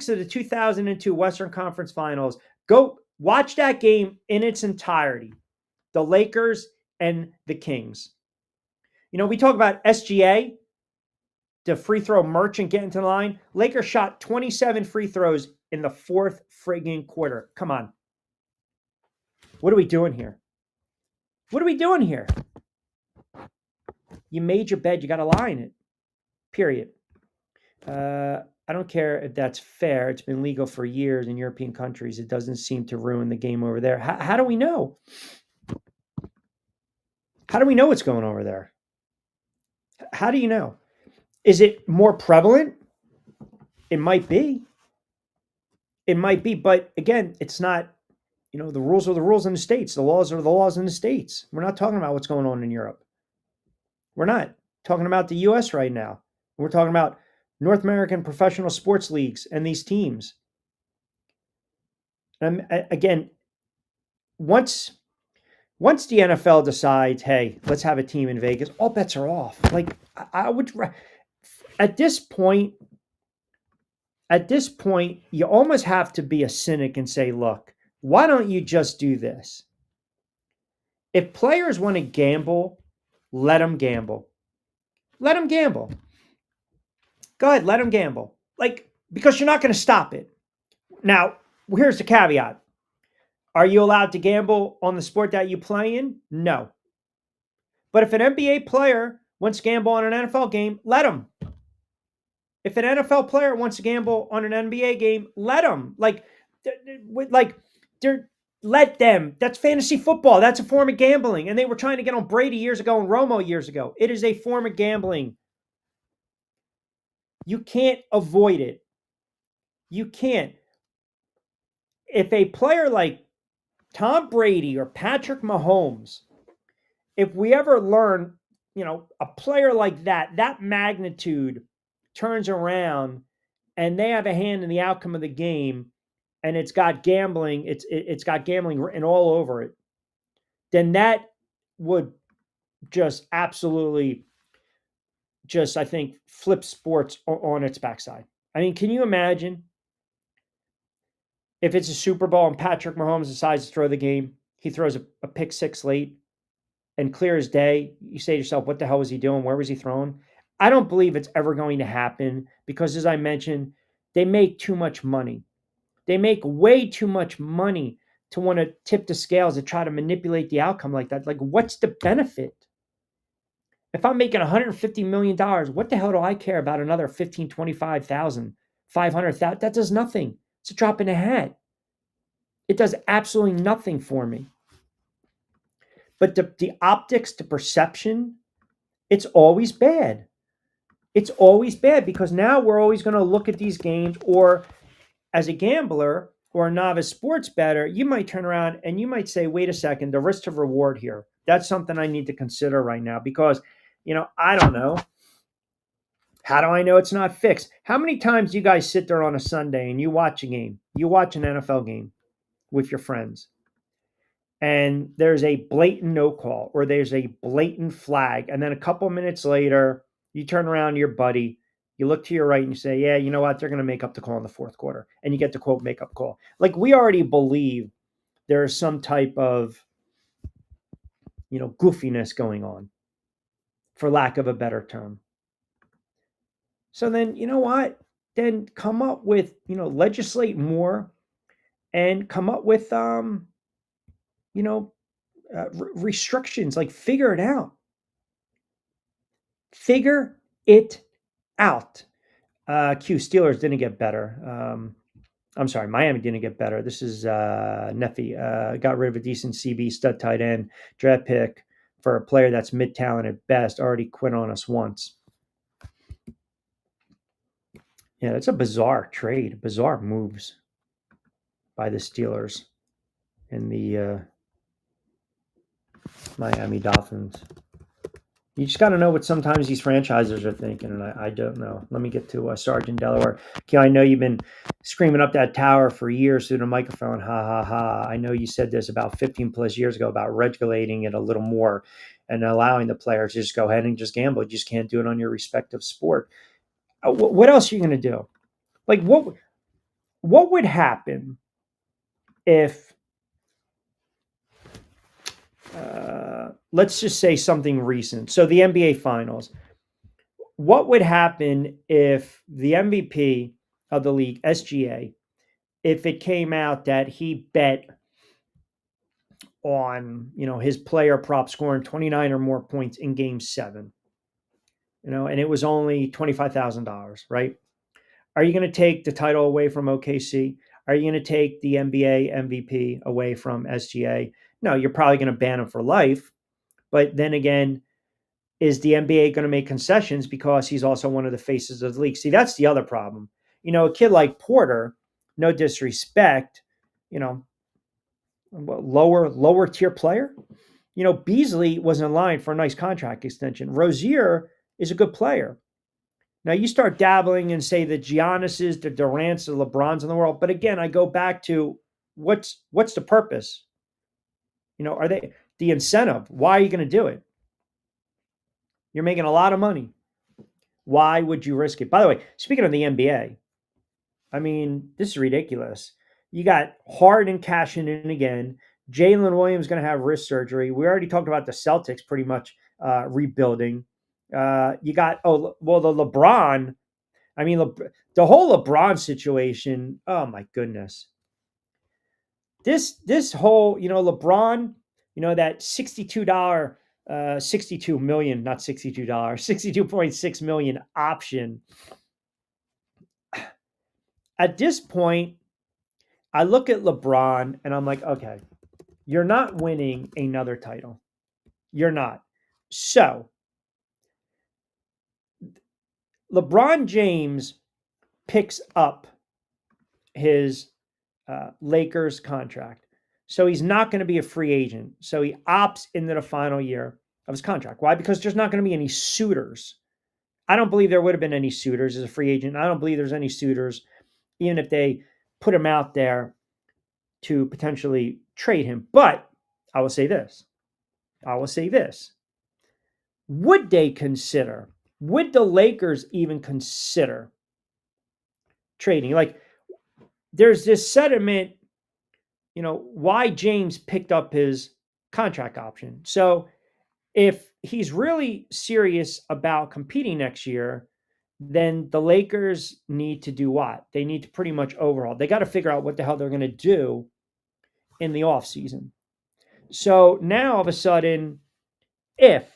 S1: of the 2002 Western Conference Finals. Go watch that game in its entirety. The Lakers and the Kings. We talk about SGA, the free throw merchant getting to the line. Lakers shot 27 free throws in the fourth friggin' quarter. Come on. What are we doing here? You made your bed. You got to lie in it. Period. I don't care if that's fair. It's been legal for years in European countries. It doesn't seem to ruin the game over there. How do we know? How do we know what's going on over there? How do you know? Is it more prevalent? It might be. But again, it's not, the rules are the rules in the States. The laws are the laws in the States. We're not talking about what's going on in Europe. We're not talking about the U.S. right now. We're talking about North American professional sports leagues and these teams. And again, once the NFL decides, hey, let's have a team in Vegas, all bets are off. Like I would, at this point, you almost have to be a cynic and say, look, why don't you just do this? If players want to gamble, let them gamble. Let them gamble. Go ahead, let them gamble. Because you're not going to stop it. Now, here's the caveat. Are you allowed to gamble on the sport that you play in? No. But if an NBA player wants to gamble on an NFL game, let him. If an NFL player wants to gamble on an NBA game, let him. Let them. That's fantasy football. That's a form of gambling. And they were trying to get on Brady years ago and Romo years ago. It is a form of gambling. You can't avoid it. You can't. If a player like Tom Brady or Patrick Mahomes, if we ever learn, a player like that magnitude turns around and they have a hand in the outcome of the game, and it's got gambling, it's got gambling written all over it, then that would just absolutely I think, flip sports on its backside. Can you imagine If it's a Super Bowl and Patrick Mahomes decides to throw the game, he throws a pick six late and clear as day, you say to yourself, what the hell was he doing? Where was he throwing? I don't believe it's ever going to happen because, as I mentioned, they make too much money. They make way too much money to want to tip the scales and try to manipulate the outcome like that. Like, what's the benefit? If I'm making $150 million, what the hell do I care about another 15, 25,000, 500,000? That does nothing. It's a drop in a hat. It does absolutely nothing for me. But the optics, the perception, it's always bad. It's always bad because now we're always going to look at these games, or as a gambler or a novice sports bettor, you might turn around and you might say, wait a second, the risk to reward here, that's something I need to consider right now because, I don't know. How do I know it's not fixed? How many times do you guys sit there on a Sunday and you watch a game? You watch an NFL game with your friends, and there's a blatant no call or there's a blatant flag. And then a couple minutes later, you turn around to your buddy, you look to your right and you say, yeah, you know what? They're going to make up the call in the fourth quarter. And you get the quote, make up call. Like, we already believe there is some type of, goofiness going on, for lack of a better term. So then, you know what? Then come up with, legislate more and come up with, restrictions. Like, figure it out. Figure it out. Q, Steelers didn't get better. I'm sorry, Miami didn't get better. This is Neffy. Got rid of a decent CB stud tight end draft pick for a player that's mid-talent at best. Already quit on us once. Yeah, that's a bizarre trade. Bizarre moves by the Steelers and the Miami Dolphins. You just got to know what sometimes these franchises are thinking, and I don't know. Let me get to Sergeant Delaware. Okay, I know you've been screaming up that tower for years through the microphone. Ha, ha, ha. I know you said this about 15 plus years ago about regulating it a little more and allowing the players to just go ahead and just gamble. You just can't do it on your respective sport. What else are you going to do? Like, what would happen if, let's just say something recent. So the NBA Finals. What would happen if the MVP of the league, SGA, if it came out that he bet on, his player prop scoring 29 or more points in game 7, and it was only $25,000, right? Are you going to take the title away from OKC? Are you going to take the NBA MVP away from SGA? No, you're probably going to ban him for life. But then again, is the NBA going to make concessions because he's also one of the faces of the league? See, that's the other problem. A kid like Porter, no disrespect, lower tier player. Beasley was in line for a nice contract extension. Rozier is a good player. Now you start dabbling and say the Giannis's, the Durant's, the LeBron's in the world. But again, I go back to what's the purpose? Are they the incentive? Why are you going to do it? You're making a lot of money. Why would you risk it? By the way, speaking of the NBA, I mean, this is ridiculous. You got Harden cashing in again. Jalen Williams going to have wrist surgery. We already talked about the Celtics pretty much rebuilding. You got, the LeBron. I mean, the whole LeBron situation. Oh my goodness. This whole, LeBron, that $62, 62 million, not $62, $62.6 million option. At this point, I look at LeBron and I'm like, okay, you're not winning another title. You're not. So LeBron James picks up his Lakers contract. So he's not going to be a free agent. So he opts into the final year of his contract. Why? Because there's not going to be any suitors. I don't believe there would have been any suitors as a free agent. I don't believe there's any suitors, even if they put him out there to potentially trade him. But I will say this. Would the Lakers even consider trading? Like, there's this sentiment, why James picked up his contract option. So if he's really serious about competing next year, then the Lakers need to do what? They need to pretty much overhaul. They got to figure out what the hell they're going to do in the offseason. So now all of a sudden, if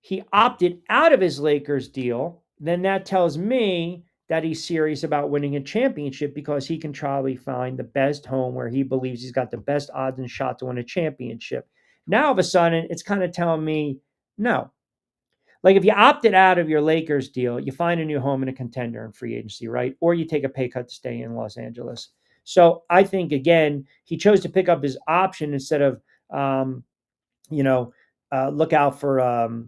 S1: he opted out of his Lakers deal, then that tells me that he's serious about winning a championship because he can probably find the best home where he believes he's got the best odds and shot to win a championship. Now, all of a sudden, it's kind of telling me no. Like if you opted out of your Lakers deal, you find a new home in a contender in free agency, right? Or you take a pay cut to stay in Los Angeles. So I think, again, he chose to pick up his option instead of, look out for,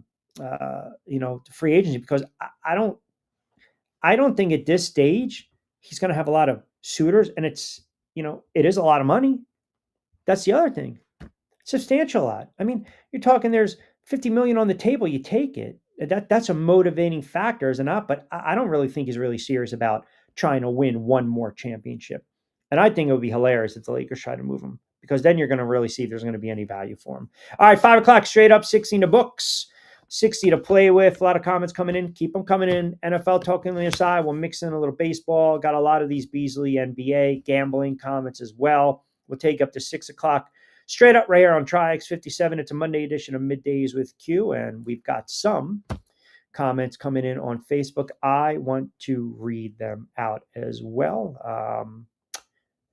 S1: free agency, because I don't think at this stage he's going to have a lot of suitors, and it is a lot of money. That's the other thing. Substantial lot. I mean, you're talking there's $50 million on the table. You take it. That's a motivating factor, is it not? But I don't really think he's really serious about trying to win one more championship. And I think it would be hilarious if the Lakers try to move him, because then you're going to really see if there's going to be any value for him. All right, 5 o'clock straight up, 16 to books, 60 to play with. A lot of comments coming in. Keep them coming in. NFL talking on the other side. We'll mix in a little baseball. Got a lot of these Beasley, NBA, gambling comments as well. We'll take up to 6 o'clock. Straight up right here on Triax57. It's a Monday edition of Middays with Q, and we've got some comments coming in on Facebook. I want to read them out as well.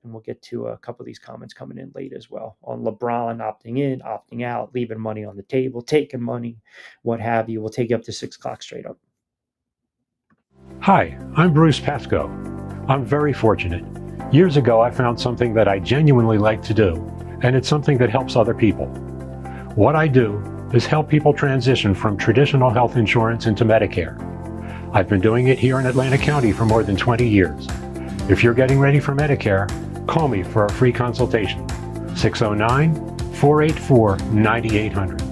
S1: And we'll get to a couple of these comments coming in late as well on LeBron opting in, opting out, leaving money on the table, taking money, what have you. We'll take you up to 6 o'clock straight up.
S2: Hi, I'm Bruce Pascoe. I'm very fortunate. Years ago, I found something that I genuinely like to do, and it's something that helps other people. What I do is help people transition from traditional health insurance into Medicare. I've been doing it here in Atlantic County for more than 20 years. If you're getting ready for Medicare, call me for a free consultation. 609-484-9800.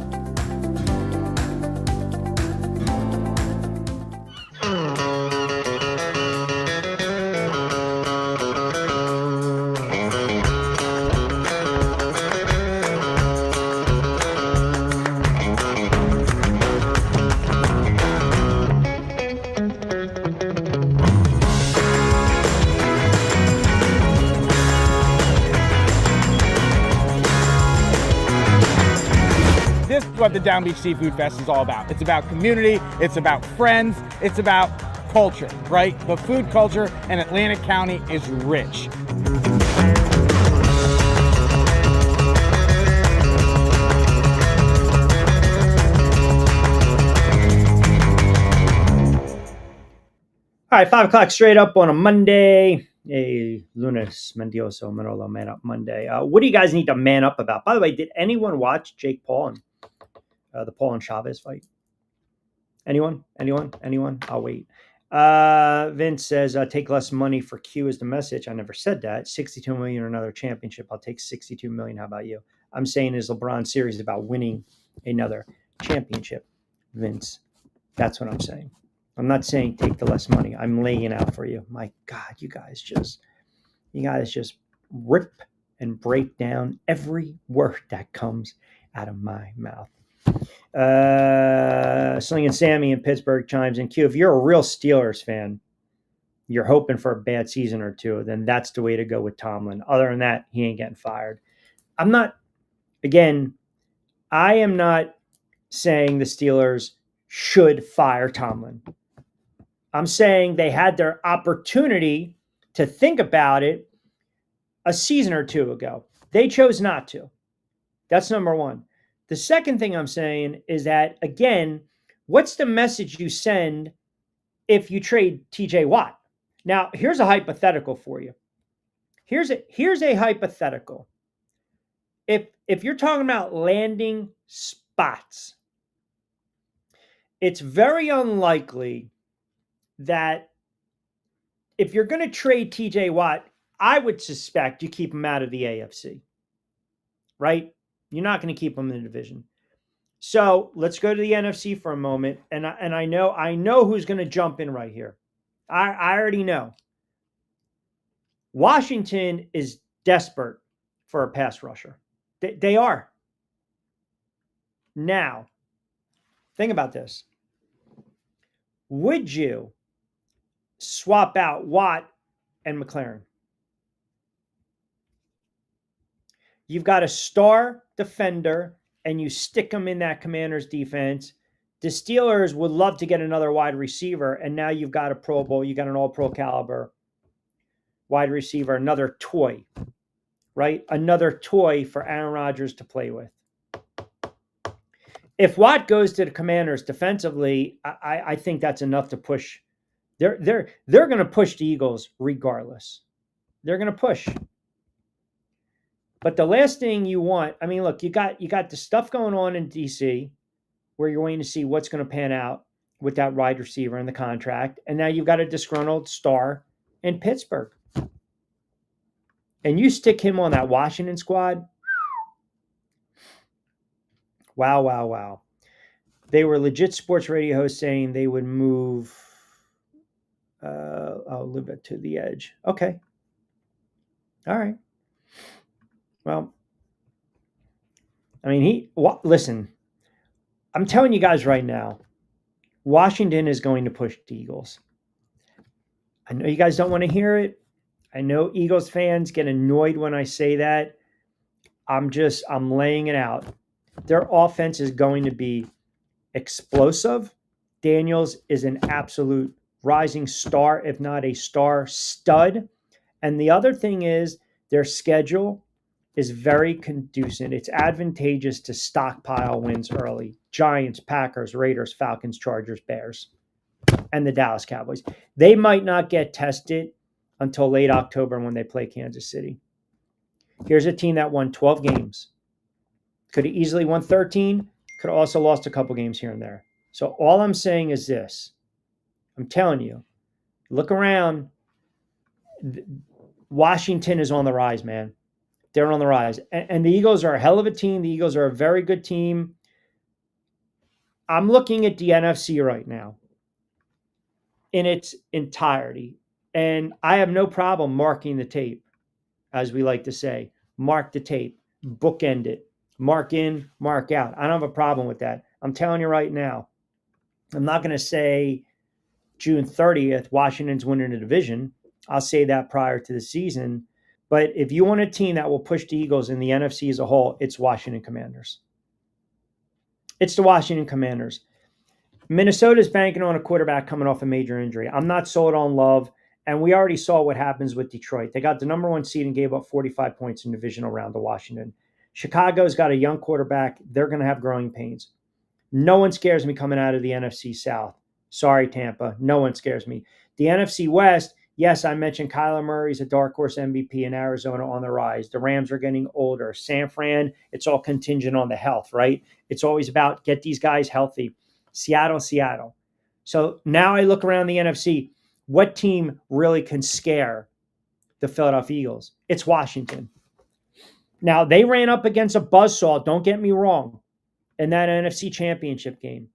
S3: What the Down Beach Seafood Fest is all about. It's about community, it's about friends, it's about culture, right? The food culture in Atlantic County is rich.
S1: All right, 5 o'clock straight up on a Monday. A lunes mendioso manolo man up Monday. What do you guys need to man up about? By the way, did anyone watch Jake Paul and the Paul and Chavez fight? Anyone? I'll wait. Vince says, take less money for Q is the message. I never said that. 62 million or another championship. I'll take 62 million. How about you? I'm saying, is LeBron serious about winning another championship? Vince, that's what I'm saying. I'm not saying take the less money. I'm laying it out for you. My God, you guys just rip and break down every word that comes out of my mouth. Slinging Sammy in Pittsburgh chimes in. Q, if you're a real Steelers fan, you're hoping for a bad season or two, then that's the way to go with Tomlin. Other than that, he ain't getting fired. I am not saying the Steelers should fire Tomlin. I'm saying they had their opportunity to think about it a season or two ago. They chose not to. That's number one. The second thing I'm saying is that, again, what's the message you send if you trade TJ Watt? Now, here's a hypothetical for you. Here's a hypothetical. If you're talking about landing spots, it's very unlikely that if you're going to trade TJ Watt, I would suspect you keep him out of the AFC, right? You're not going to keep him in the division. So let's go to the NFC for a moment. And I know who's going to jump in right here. I already know. Washington is desperate for a pass rusher. They are. Now, think about this. Would you swap out Watt and McLaren? You've got a star defender and you stick them in that Commanders defense. The Steelers would love to get another wide receiver, and now you've got a Pro Bowl, you got an all-pro caliber wide receiver, another toy, right? Another toy for Aaron Rodgers to play with. If Watt goes to the Commanders defensively, I think that's enough to push. They're going to push the Eagles regardless. They're going to push. But the last thing you want, I mean, look, you got the stuff going on in DC where you're waiting to see what's going to pan out with that wide receiver in the contract. And now you've got a disgruntled star in Pittsburgh. And you stick him on that Washington squad. Wow, wow, wow. They were legit sports radio hosts saying they would move a little bit to the edge. Okay. All right. Well, I mean, listen, I'm telling you guys right now, Washington is going to push the Eagles. I know you guys don't want to hear it. I know Eagles fans get annoyed when I say that. I'm laying it out. Their offense is going to be explosive. Daniels is an absolute rising star, if not a star stud. And the other thing is their schedule is very conducive. It's advantageous to stockpile wins early. Giants, Packers, Raiders, Falcons, Chargers, Bears, and the Dallas Cowboys. They might not get tested until late October when they play Kansas City. Here's a team that won 12 games. Could have easily won 13. Could have also lost a couple games here and there. So all I'm saying is this. I'm telling you, look around. Washington is on the rise, man. They're on the rise. And the Eagles are a hell of a team. The Eagles are a very good team. I'm looking at the NFC right now in its entirety. And I have no problem marking the tape, as we like to say. Mark the tape. Bookend it. Mark in, mark out. I don't have a problem with that. I'm telling you right now. I'm not going to say June 30th, Washington's winning the division. I'll say that prior to the season. But if you want a team that will push the Eagles in the NFC as a whole, it's Washington Commanders. It's the Washington Commanders. Minnesota's banking on a quarterback coming off a major injury. I'm not sold on Love, and we already saw what happens with Detroit. They got the number 1 seed and gave up 45 points in divisional round to Washington. Chicago's got a young quarterback. They're going to have growing pains. No one scares me coming out of the NFC South. Sorry, Tampa. No one scares me. The NFC West, yes, I mentioned Kyler Murray's a dark horse MVP in Arizona on the rise. The Rams are getting older. San Fran, it's all contingent on the health, right? It's always about get these guys healthy. Seattle. So now I look around the NFC. What team really can scare the Philadelphia Eagles? It's Washington. Now, they ran up against a buzzsaw, don't get me wrong, in that NFC Championship game.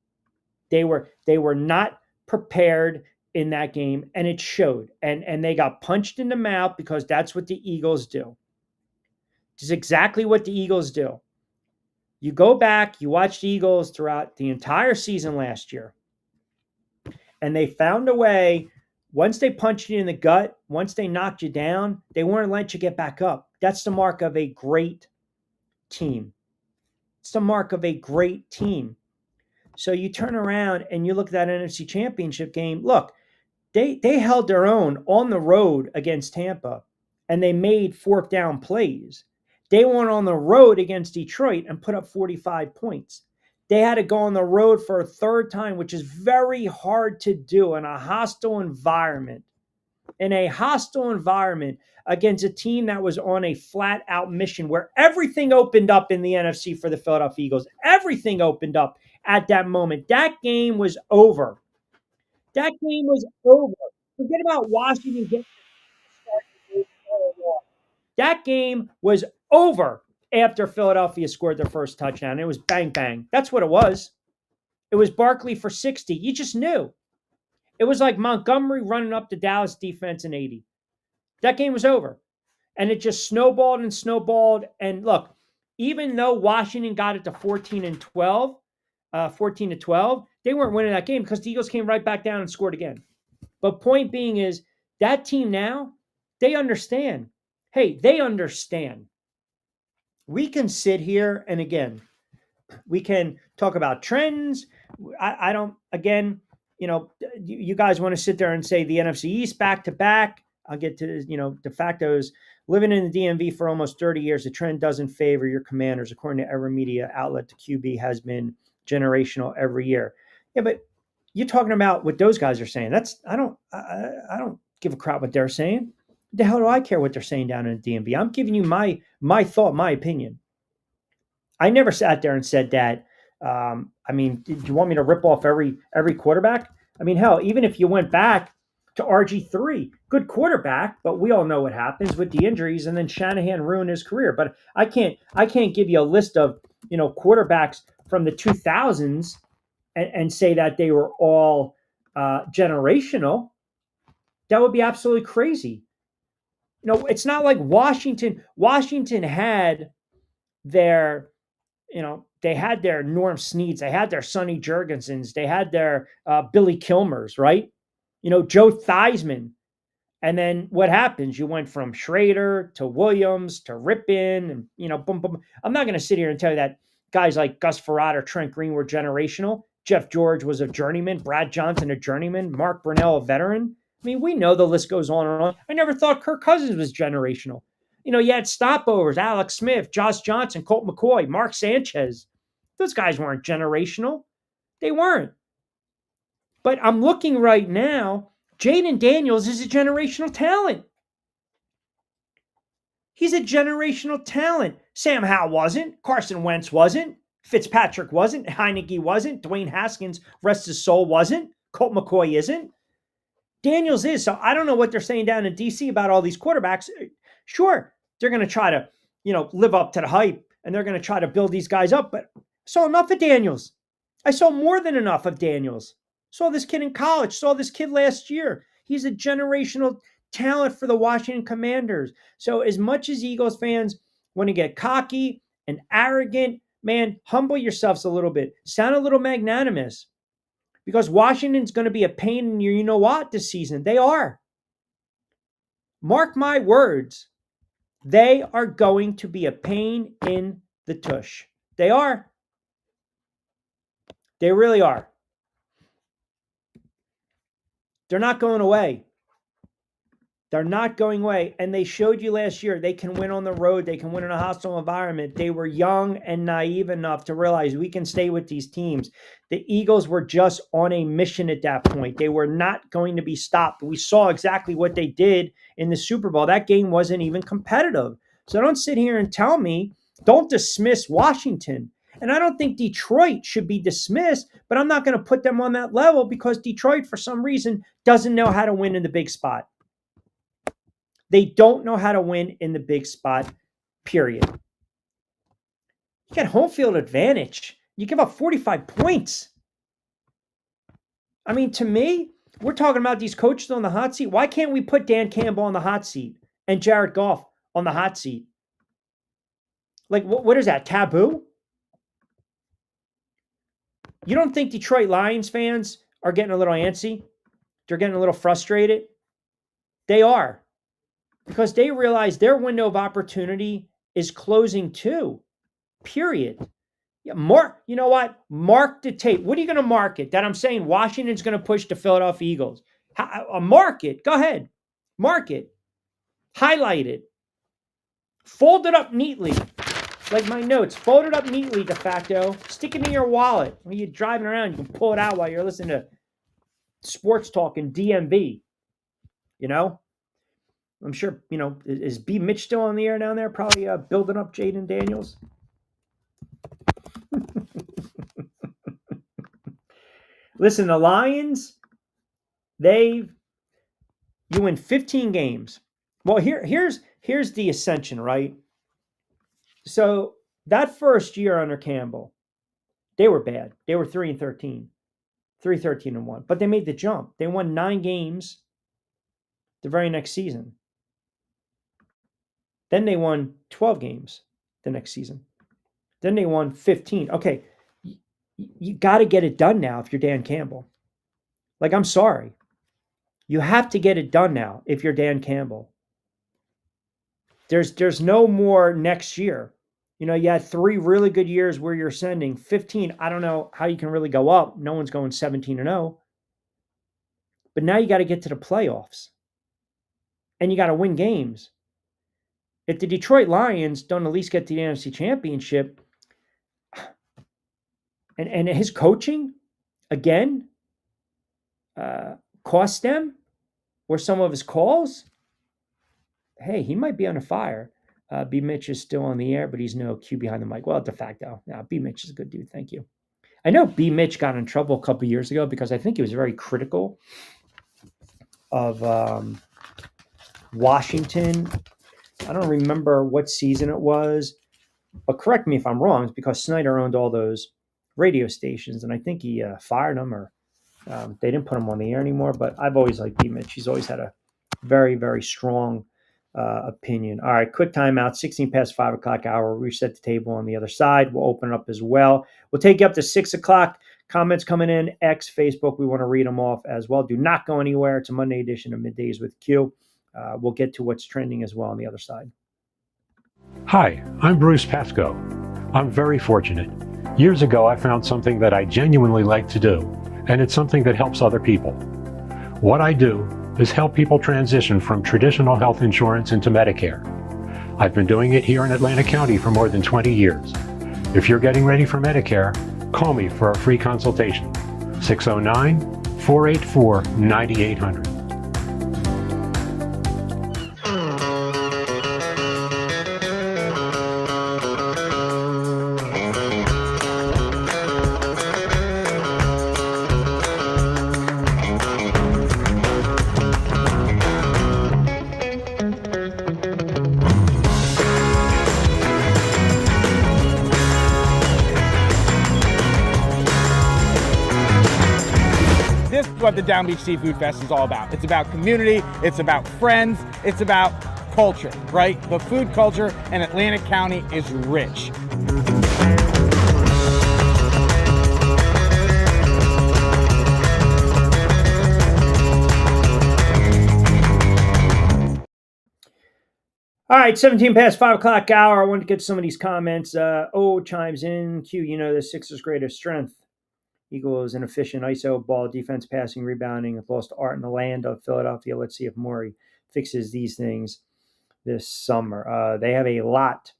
S1: They were not prepared in that game, and it showed. And they got punched in the mouth because that's what the Eagles do. This is exactly what the Eagles do. You go back, you watch the Eagles throughout the entire season last year, and they found a way. Once they punched you in the gut, once they knocked you down, they weren't letting you get back up. That's the mark of a great team. It's the mark of a great team. So you turn around and you look at that NFC Championship game. Look, they held their own on the road against Tampa, and they made fourth down plays. They went on the road against Detroit and put up 45 points. They had to go on the road for a third time, which is very hard to do in a hostile environment. In a hostile environment against a team that was on a flat-out mission where everything opened up in the NFC for the Philadelphia Eagles. Everything opened up at that moment. That game was over. That game was over. Forget about Washington getting started. That game was over after Philadelphia scored their first touchdown. It was bang, bang. That's what it was. It was Barkley for 60. You just knew. It was like Montgomery running up the Dallas defense in 80. That game was over. And it just snowballed and snowballed. And look, even though Washington got it to 14-12, 14-12, they weren't winning that game because the Eagles came right back down and scored again. But point being is that team now, they understand. Hey, they understand. We can sit here and again, we can talk about trends. I don't, again, you guys want to sit there and say the NFC East back to back. I'll get to, de facto's living in the DMV for almost 30 years. The trend doesn't favor your Commanders. According to every media outlet, the QB has been generational every year. Yeah, but you're talking about what those guys are saying. I don't give a crap what they're saying. The hell do I care what they're saying down in the DMV? I'm giving you my thought, my opinion. I never sat there and said that. Do you want me to rip off every quarterback? I mean, hell, even if you went back to RG3, good quarterback, but we all know what happens with the injuries, and then Shanahan ruined his career. But I can't give you a list of quarterbacks from the 2000s and say that they were all generational. That would be absolutely crazy. It's not like Washington. Washington had their, they had their Norm Sneads, they had their Sonny Jurgensens, they had their Billy Kilmers, right? Joe Theismann. And then what happens? You went from Schrader to Williams to Rippin, and boom, boom. I'm not going to sit here and tell you that guys like Gus Frerotte or Trent Green were generational. Jeff George was a journeyman, Brad Johnson a journeyman, Mark Brunell a veteran. I mean, we know the list goes on and on. I never thought Kirk Cousins was generational. You had stopovers, Alex Smith, Josh Johnson, Colt McCoy, Mark Sanchez. Those guys weren't generational. They weren't. But I'm looking right now, Jaden Daniels is a generational talent. He's a generational talent. Sam Howell wasn't. Carson Wentz wasn't. Fitzpatrick wasn't. Heineke wasn't. Dwayne Haskins, rest his soul, wasn't. Colt McCoy isn't. Daniels is. So I don't know what they're saying down in D.C. about all these quarterbacks. Sure, they're going to try to, live up to the hype, and they're going to try to build these guys up. But I saw enough of Daniels. I saw more than enough of Daniels. Saw this kid in college. Saw this kid last year. He's a generational talent for the Washington Commanders. So as much as Eagles fans want to get cocky and arrogant, man, humble yourselves a little bit. Sound a little magnanimous. Because Washington's going to be a pain in your you-know-what this season. They are. Mark my words. They are going to be a pain in the tush. They are. They really are. They're not going away. They're not going away. And they showed you last year they can win on the road. They can win in a hostile environment. They were young and naive enough to realize we can stay with these teams. The Eagles were just on a mission at that point. They were not going to be stopped. We saw exactly what they did in the Super Bowl. That game wasn't even competitive. So don't sit here and tell me, don't dismiss Washington. And I don't think Detroit should be dismissed, but I'm not going to put them on that level because Detroit, for some reason, doesn't know how to win in the big spot. They don't know how to win in the big spot, period. You got home field advantage. You give up 45 points. I mean, to me, we're talking about these coaches on the hot seat. Why can't we put Dan Campbell on the hot seat and Jared Goff on the hot seat? Like, what is that, taboo? You don't think Detroit Lions fans are getting a little antsy? They're getting a little frustrated? They are. Because they realize their window of opportunity is closing too. Period. Yeah, you know what? Mark the tape. What are you going to market? That I'm saying Washington's going to push the Philadelphia Eagles. Mark it. Go ahead. Mark it. Highlight it. Fold it up neatly. Like my notes. Fold it up neatly, de facto. Stick it in your wallet. When you're driving around, you can pull it out while you're listening to sports talk in DMV. I'm sure, is B. Mitch still on the air down there? Probably building up Jaden Daniels. Listen, the Lions, you win 15 games. Well, here's the ascension, right? So that first year under Campbell, they were bad. They were 3-13. 3-13-1. But they made the jump. They won 9 games the very next season. Then they won 12 games the next season. Then they won 15. Okay, you got to get it done now if you're Dan Campbell. Like, I'm sorry. You have to get it done now if you're Dan Campbell. There's no more next year. You had 3 really good years where you're sending 15. I don't know how you can really go up. No one's going 17-0. But now you got to get to the playoffs. And you got to win games. If the Detroit Lions don't at least get to the NFC Championship, and his coaching, again, cost them, or some of his calls, hey, he might be on a fire. B. Mitch is still on the air, but he's no Q behind the mic. Well, de facto. Yeah, B. Mitch is a good dude. Thank you. I know B. Mitch got in trouble a couple years ago because I think he was very critical of Washington. I don't remember what season it was, but correct me if I'm wrong. It's because Snyder owned all those radio stations, and I think he fired them, or they didn't put him on the air anymore. But I've always liked B. Mitch. He's always had a very, very strong opinion. All right, quick timeout, 16 past 5 o'clock hour. Reset the table on the other side. We'll open it up as well. We'll take you up to 6 o'clock. Comments coming in, X, Facebook. We want to read them off as well. Do not go anywhere. It's a Monday edition of Middays with Q. We'll get to what's trending as well on the other side.
S2: Hi, I'm Bruce Pascoe. I'm very fortunate. Years ago, I found something that I genuinely like to do, and it's something that helps other people. What I do is help people transition from traditional health insurance into Medicare. I've been doing it here in Atlantic County for more than 20 years. If you're getting ready for Medicare, call me for a free consultation. 609-484-9800.
S3: What the Down Beach Seafood Fest is all about. It's about community, it's about friends, it's about culture, right? The food culture in Atlantic County is rich.
S1: All right, 17 past 5 o'clock hour. I want to get some of these comments. Chimes in. Q, the Sixers' greatest strength. Eagles inefficient ISO ball defense, passing, rebounding, have lost art in the land of Philadelphia. Let's see if Morey fixes these things this summer. They have a lot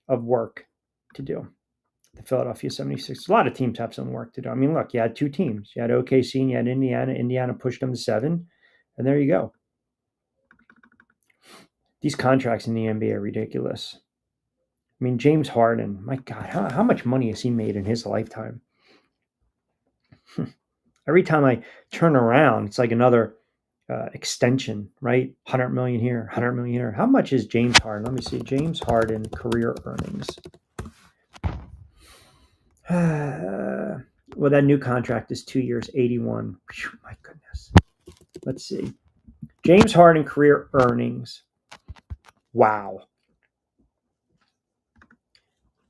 S1: of work to do. The Philadelphia 76ers. A lot of teams have some work to do. I mean, look, you had 2 teams. You had OKC and you had Indiana. Indiana pushed them to 7, and there you go. These contracts in the NBA are ridiculous. I mean, James Harden, my God, how much money has he made in his lifetime? Every time I turn around, it's like another extension, right? 100 million here, 100 million here. How much is James Harden? Let me see. James Harden career earnings. Well, that new contract is 2 years, 81. Whew, my goodness. Let's see. James Harden career earnings. Wow.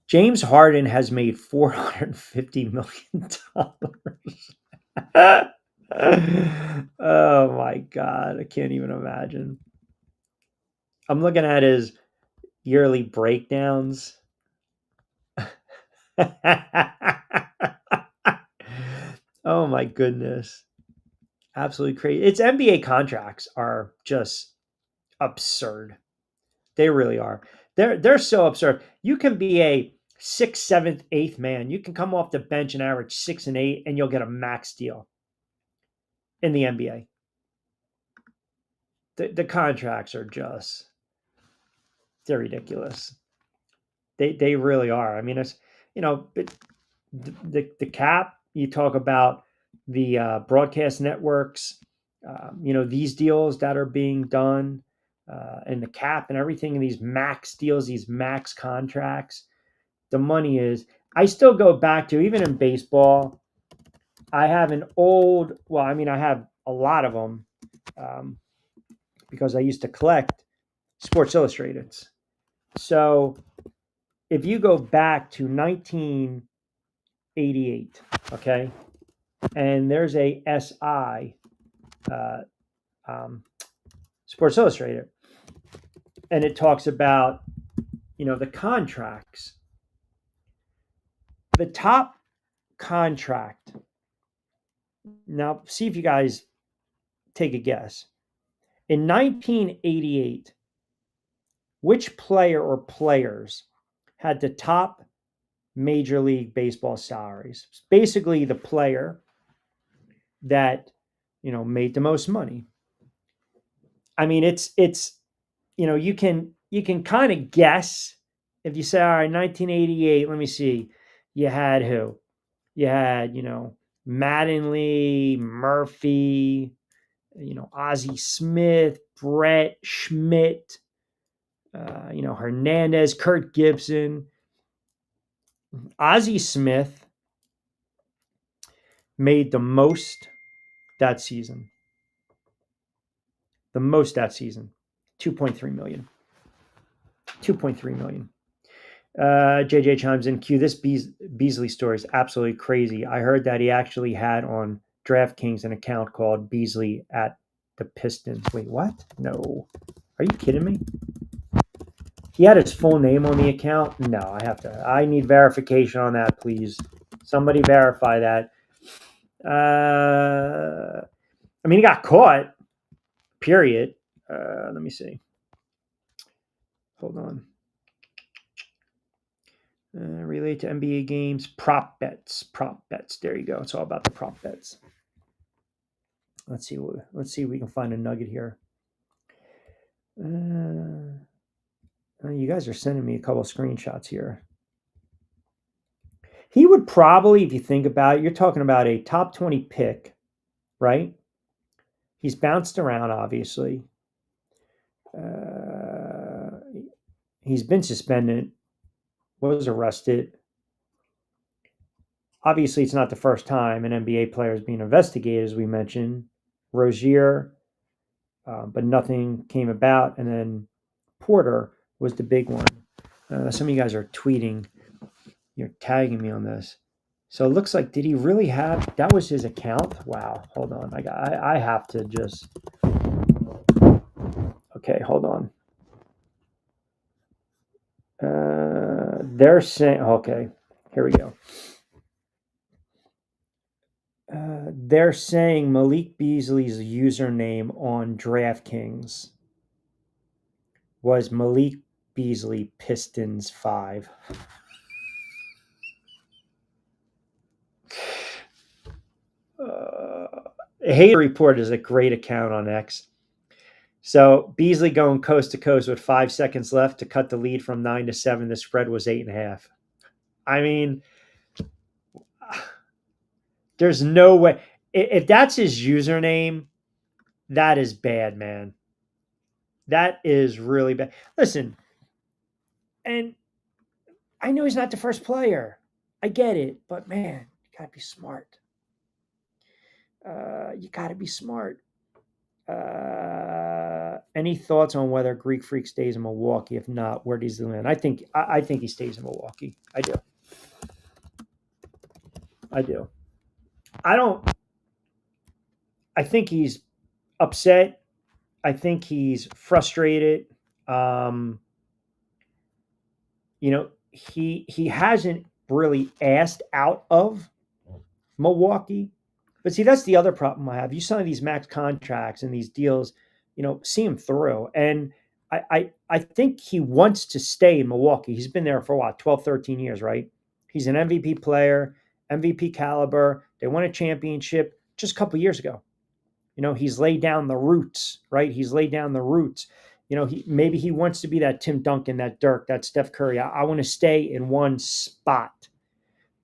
S1: James Harden has made $450 million. Oh my God. I can't even imagine. I'm looking at his yearly breakdowns. Oh my goodness. Absolutely crazy. Its NBA contracts are just absurd. They really are. They're so absurd. You can be a 6th, 7th, 8th man. You can come off the bench and average 6 and 8, and you'll get a max deal in the NBA. The contracts are they're ridiculous. They really are. I mean, it's but the cap. You talk about the broadcast networks. These deals that are being done, and the cap and everything. And these max deals, these max contracts. The money is. I still go back to, even in baseball, I have I have a lot of them because I used to collect Sports Illustrateds. So if you go back to 1988, okay, and there's a SI, Sports Illustrated, and it talks about, the contracts. The top contract. Now, see if you guys take a guess. In 1988, which player or players had the top Major League Baseball salaries? Basically, the player that made the most money. I mean, it's you can kind of guess if you say, all right, 1988. Let me see. You had who? You had Mattingly, Murphy, Ozzie Smith, Brett Schmidt, Hernandez, Kurt Gibson. Ozzie Smith made the most that season. The most that season, $2.3 million. $2.3 million. JJ chimes in, Q, this Beasley story is absolutely crazy. I heard that he actually had on DraftKings an account called Beasley at the Pistons. Wait, what? No. Are you kidding me? He had his full name on the account? No, I need verification on that, please. Somebody verify that. I mean, he got caught, period. Let me see. Hold on. Relate to NBA games, prop bets. There you go. It's all about the prop bets. Let's see if we can find a nugget here. You guys are sending me a couple of screenshots here. He would probably, if you think about it, you're talking about a top 20 pick, right? He's bounced around, obviously. He's been suspended. Was arrested. Obviously, it's not the first time an NBA player is being investigated, as we mentioned. Rozier, but nothing came about. And then Porter was the big one. Some of you guys are tweeting. You're tagging me on this. So it looks like, did he really have, that was his account? Wow. Hold on. I have to just, okay, hold on. They're saying, okay, here we go. They're saying Malik Beasley's username on DraftKings was Malik Beasley Pistons 5. Hater Report is a great account on X. So Beasley going coast to coast with 5 seconds left to cut the lead from 9-7. The spread was 8.5. I mean, there's no way. If that's his username, that is bad, man. That is really bad. Listen, and I know he's not the first player. I get it, but man, you gotta be smart. You gotta be smart. Any thoughts on whether Greek Freak stays in Milwaukee? If not, where does he land? I think he stays in Milwaukee. I do. I think he's upset. I think he's frustrated. He hasn't really asked out of Milwaukee. But see, that's the other problem I have. You sign these max contracts and these deals, see him through. And I think he wants to stay in Milwaukee. He's been there for what, 12, 13 years, right? He's an MVP player, MVP caliber. They won a championship just a couple years ago. He's laid down the roots, right? He's laid down the roots. Maybe he wants to be that Tim Duncan, that Dirk, that Steph Curry. I want to stay in one spot.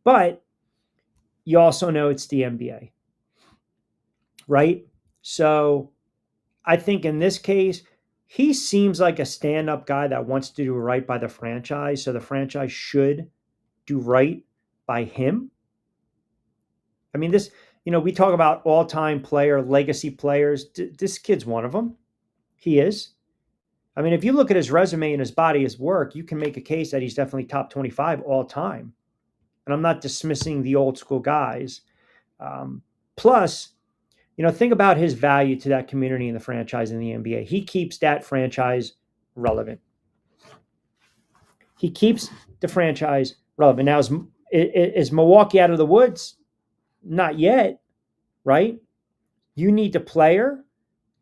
S1: But you also know it's the NBA. Right? So I think in this case, he seems like a stand-up guy that wants to do right by the franchise. So the franchise should do right by him. I mean, we talk about all-time player, legacy players. This kid's one of them. He is. I mean, if you look at his resume and his body, his work, you can make a case that he's definitely top 25 all time. And I'm not dismissing the old school guys. Plus, think about his value to that community and the franchise in the NBA. He keeps that franchise relevant. He keeps the franchise relevant. Now, is Milwaukee out of the woods? Not yet, right? You need the player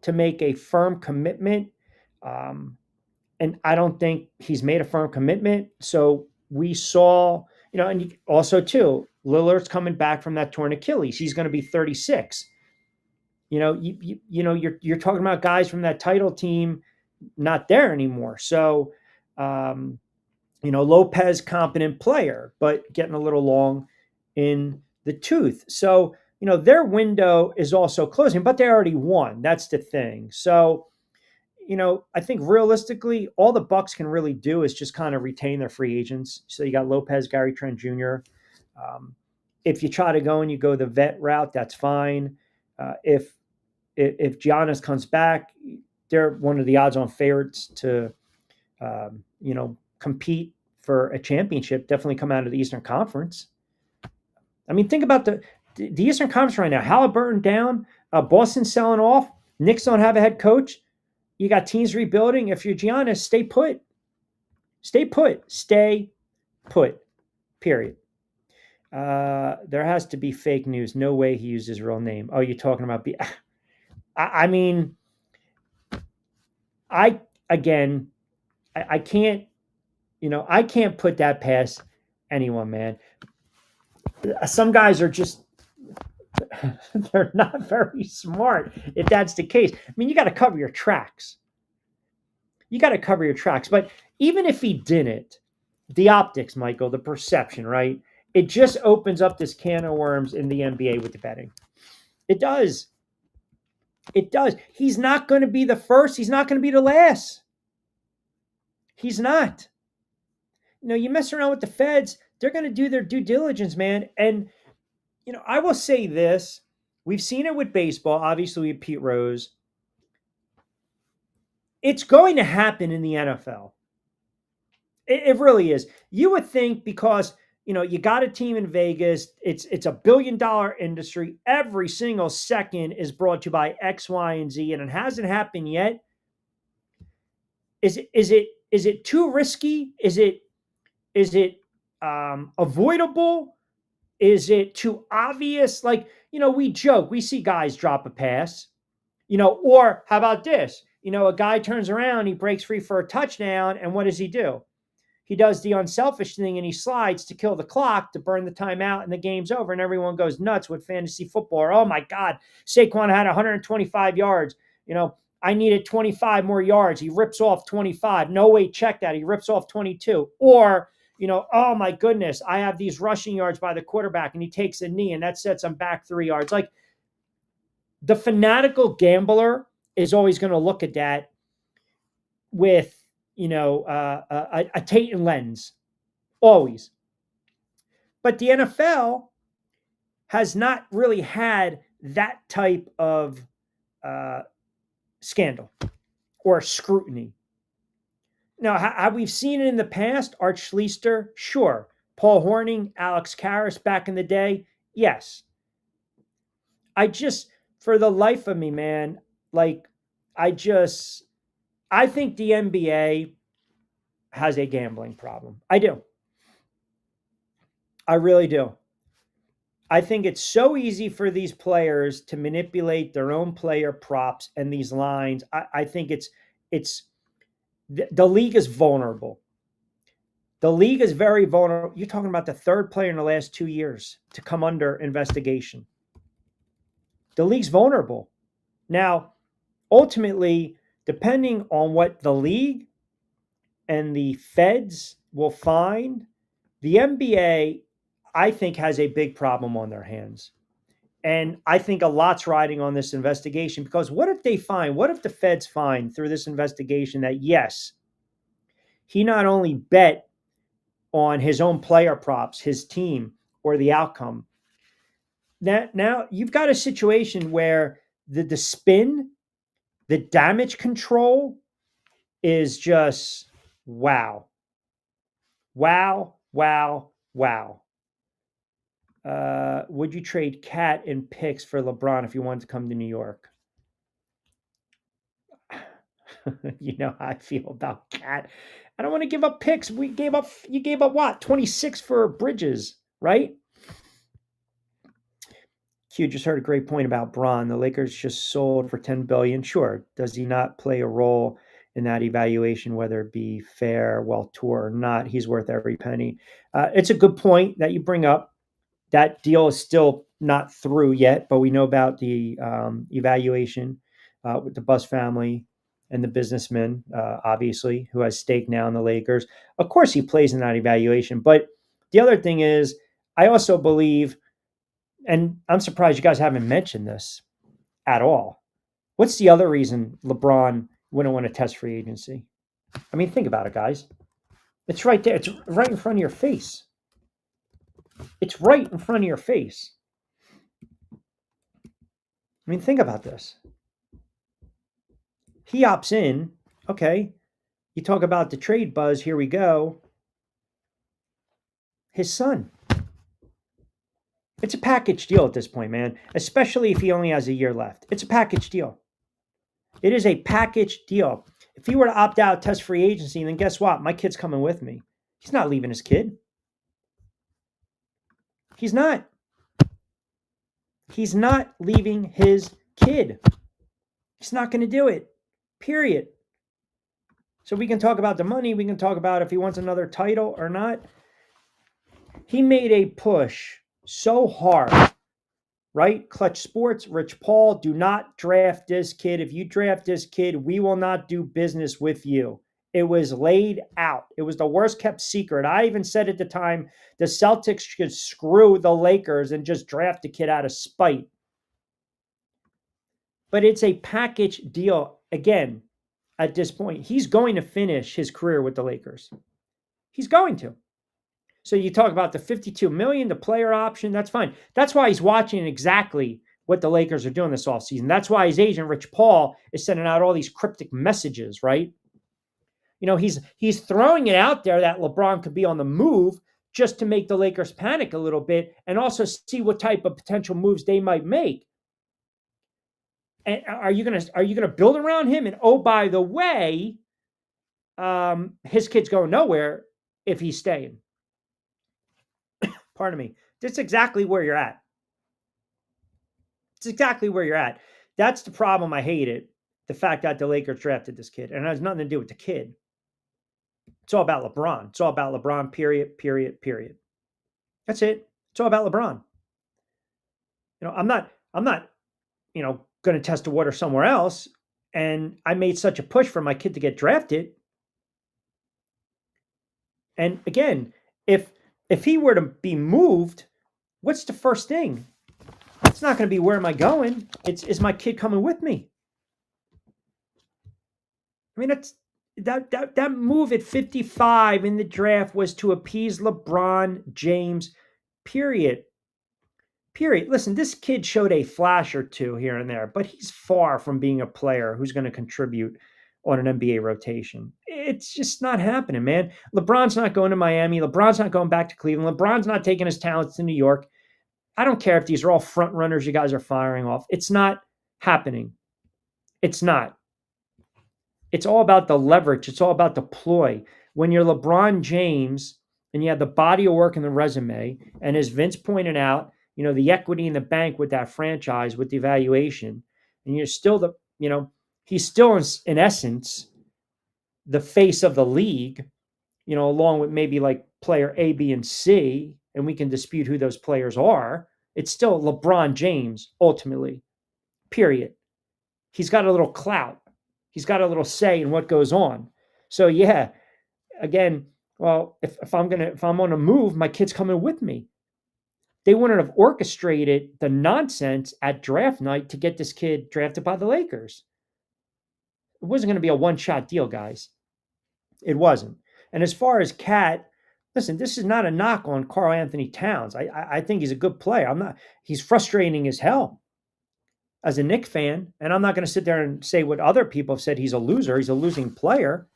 S1: to make a firm commitment. And I don't think he's made a firm commitment. So we saw, and also too, Lillard's coming back from that torn Achilles. He's going to be 36. You're talking about guys from that title team not there anymore. So, Lopez, competent player, but getting a little long in the tooth. So, their window is also closing, but they already won. That's the thing. So, I think realistically, all the Bucks can really do is just kind of retain their free agents. So you got Lopez, Gary Trent Jr. If you try to go and you go the vet route, that's fine. If Giannis comes back, they're one of the odds-on favorites to, compete for a championship. Definitely come out of the Eastern Conference. I mean, think about the Eastern Conference right now. Halliburton down, Boston selling off. Knicks don't have a head coach. You got teams rebuilding. If you're Giannis, stay put. Stay put. Stay put. Period. There has to be fake news. No way he used his real name. Oh, you're talking about I mean, I can't, I can't put that past anyone, man. Some guys are just, they're not very smart if that's the case. I mean, you got to cover your tracks. But even if he didn't, the optics, Michael, the perception, right? It just opens up this can of worms in the NBA with the betting. It does. He's not going to be the first. He's not going to be the last. He's not. You mess around with the feds, they're going to do their due diligence, man. And, I will say this. We've seen it with baseball, obviously with Pete Rose. It's going to happen in the NFL. It really is. You would think because, you got a team in Vegas. It's $1 billion industry. Every single second is brought to you by X, Y, and Z, and it hasn't happened yet. Is it too risky? Is it avoidable? Is it too obvious? Like, we joke, we see guys drop a pass, or how about this? A guy turns around, he breaks free for a touchdown, and what does he do? He does the unselfish thing and he slides to kill the clock, to burn the timeout, and the game's over, and everyone goes nuts with fantasy football. Or, oh my God, Saquon had 125 yards. I needed 25 more yards. He rips off 25. No way, check that. He rips off 22. Or, oh my goodness, I have these rushing yards by the quarterback and he takes a knee and that sets him back 3 yards. Like, the fanatical gambler is always going to look at that with, a Tatum lens, always. But the NFL has not really had that type of scandal or scrutiny. Now, have we seen it in the past? Art Schlichter? Sure. Paul Hornung, Alex Karras back in the day? Yes. For the life of me, man, I think the NBA has a gambling problem. I do. I really do. I think it's so easy for these players to manipulate their own player props and these lines. I think the league is vulnerable. The league is very vulnerable. You're talking about the third player in the last 2 years to come under investigation. The league's vulnerable. Now, ultimately, depending on what the league and the feds will find, the NBA, I think, has a big problem on their hands. And I think a lot's riding on this investigation, because what if the feds find through this investigation that, yes, he not only bet on his own player props, his team, or the outcome. Now you've got a situation where the spin, the damage control, is just wow. Wow, wow, wow. Would you trade Cat and picks for LeBron if you wanted to come to New York? You know how I feel about Cat. I don't want to give up picks. You gave up what? 26 for Bridges, right? Q just heard a great point about Braun. The Lakers just sold for $10 billion. Sure. Does he not play a role in that evaluation, whether it be fair, well-tour or not? He's worth every penny. It's a good point that you bring up. That deal is still not through yet, but we know about the evaluation with the Bus family and the businessman, obviously, who has stake now in the Lakers. Of course, he plays in that evaluation. But the other thing is, I also believe, and I'm surprised you guys haven't mentioned this at all. What's the other reason LeBron wouldn't want to test free agency? I mean, think about it, guys. It's right there. It's right in front of your face. It's right in front of your face. I mean, think about this. He opts in. Okay. You talk about the trade buzz. Here we go. His son. It's a package deal at this point, man, especially if he only has a year left. It's a package deal. It is a package deal. If he were to opt out, test free agency, then guess what? My kid's coming with me. He's not leaving his kid. He's not. He's not leaving his kid. He's not going to do it. Period. So we can talk about the money. We can talk about if he wants another title or not. He made a push so hard, right? Clutch Sports, Rich Paul, do not draft this kid. If you draft this kid, we will not do business with you. It was laid out. It was the worst kept secret. I even said at the time, the Celtics should screw the Lakers and just draft the kid out of spite. But it's a package deal. Again, at this point, he's going to finish his career with the Lakers. He's going to. So you talk about the $52 million, the player option, that's fine. That's why he's watching exactly what the Lakers are doing this offseason. That's why his agent, Rich Paul, is sending out all these cryptic messages, right? You know, he's throwing it out there that LeBron could be on the move just to make the Lakers panic a little bit and also see what type of potential moves they might make. And are you gonna build around him? And oh, by the way, his kid's going nowhere if he's staying. Pardon me. That's exactly where you're at. It's exactly where you're at. That's the problem. I hate it. The fact that the Lakers drafted this kid. And it has nothing to do with the kid. It's all about LeBron. It's all about LeBron, period, period, period. That's it. It's all about LeBron. You know, I'm not, going to test the water somewhere else. And I made such a push for my kid to get drafted. And again, if he were to be moved, what's the first thing? It's not going to be where am I going? Is my kid coming with me? I mean, that move at 55 in the draft was to appease LeBron James, period. Period. Listen, this kid showed a flash or two here and there, but he's far from being a player who's going to contribute on an NBA rotation. It's just not happening, man. LeBron's not going to Miami. LeBron's not going back to Cleveland. LeBron's not taking his talents to New York. I don't care if these are all front runners you guys are firing off. It's not happening. It's not. It's all about the leverage. It's all about the ploy. When you're LeBron James and you have the body of work and the resume, and as Vince pointed out, you know, the equity in the bank with that franchise, with the evaluation, and you're still he's still in essence the face of the league, you know, along with maybe like player A, B, and C, and we can dispute who those players are. It's still LeBron James ultimately, period. He's got a little clout. He's got a little say in what goes on. So yeah, again, well, if I'm on a move, my kid's coming with me. They wouldn't have orchestrated the nonsense at draft night to get this kid drafted by the Lakers. It wasn't going to be a one-shot deal, guys. It wasn't. And as far as Cat, listen, this is not a knock on Karl Anthony Towns. I think he's a good player. He's frustrating as hell. as a Knicks fan, and I'm not going to sit there and say what other people have said. He's a loser. He's a losing player.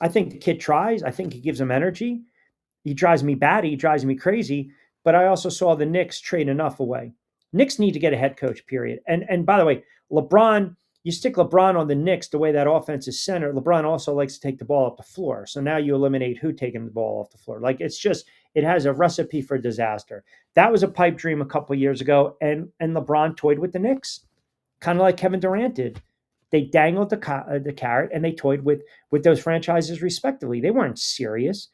S1: I think the kid tries. I think he gives him energy. He drives me batty. He drives me crazy. But I also saw the Knicks trade enough away. Knicks need to get a head coach, period. And by the way, LeBron, you stick LeBron on the Knicks the way that offense is centered. LeBron also likes to take the ball off the floor. So now you eliminate who taking the ball off the floor. Like, it's just, it has a recipe for disaster. That was a pipe dream a couple of years ago, and LeBron toyed with the Knicks, kind of like Kevin Durant did. They dangled the carrot, and they toyed with those franchises respectively. They weren't serious.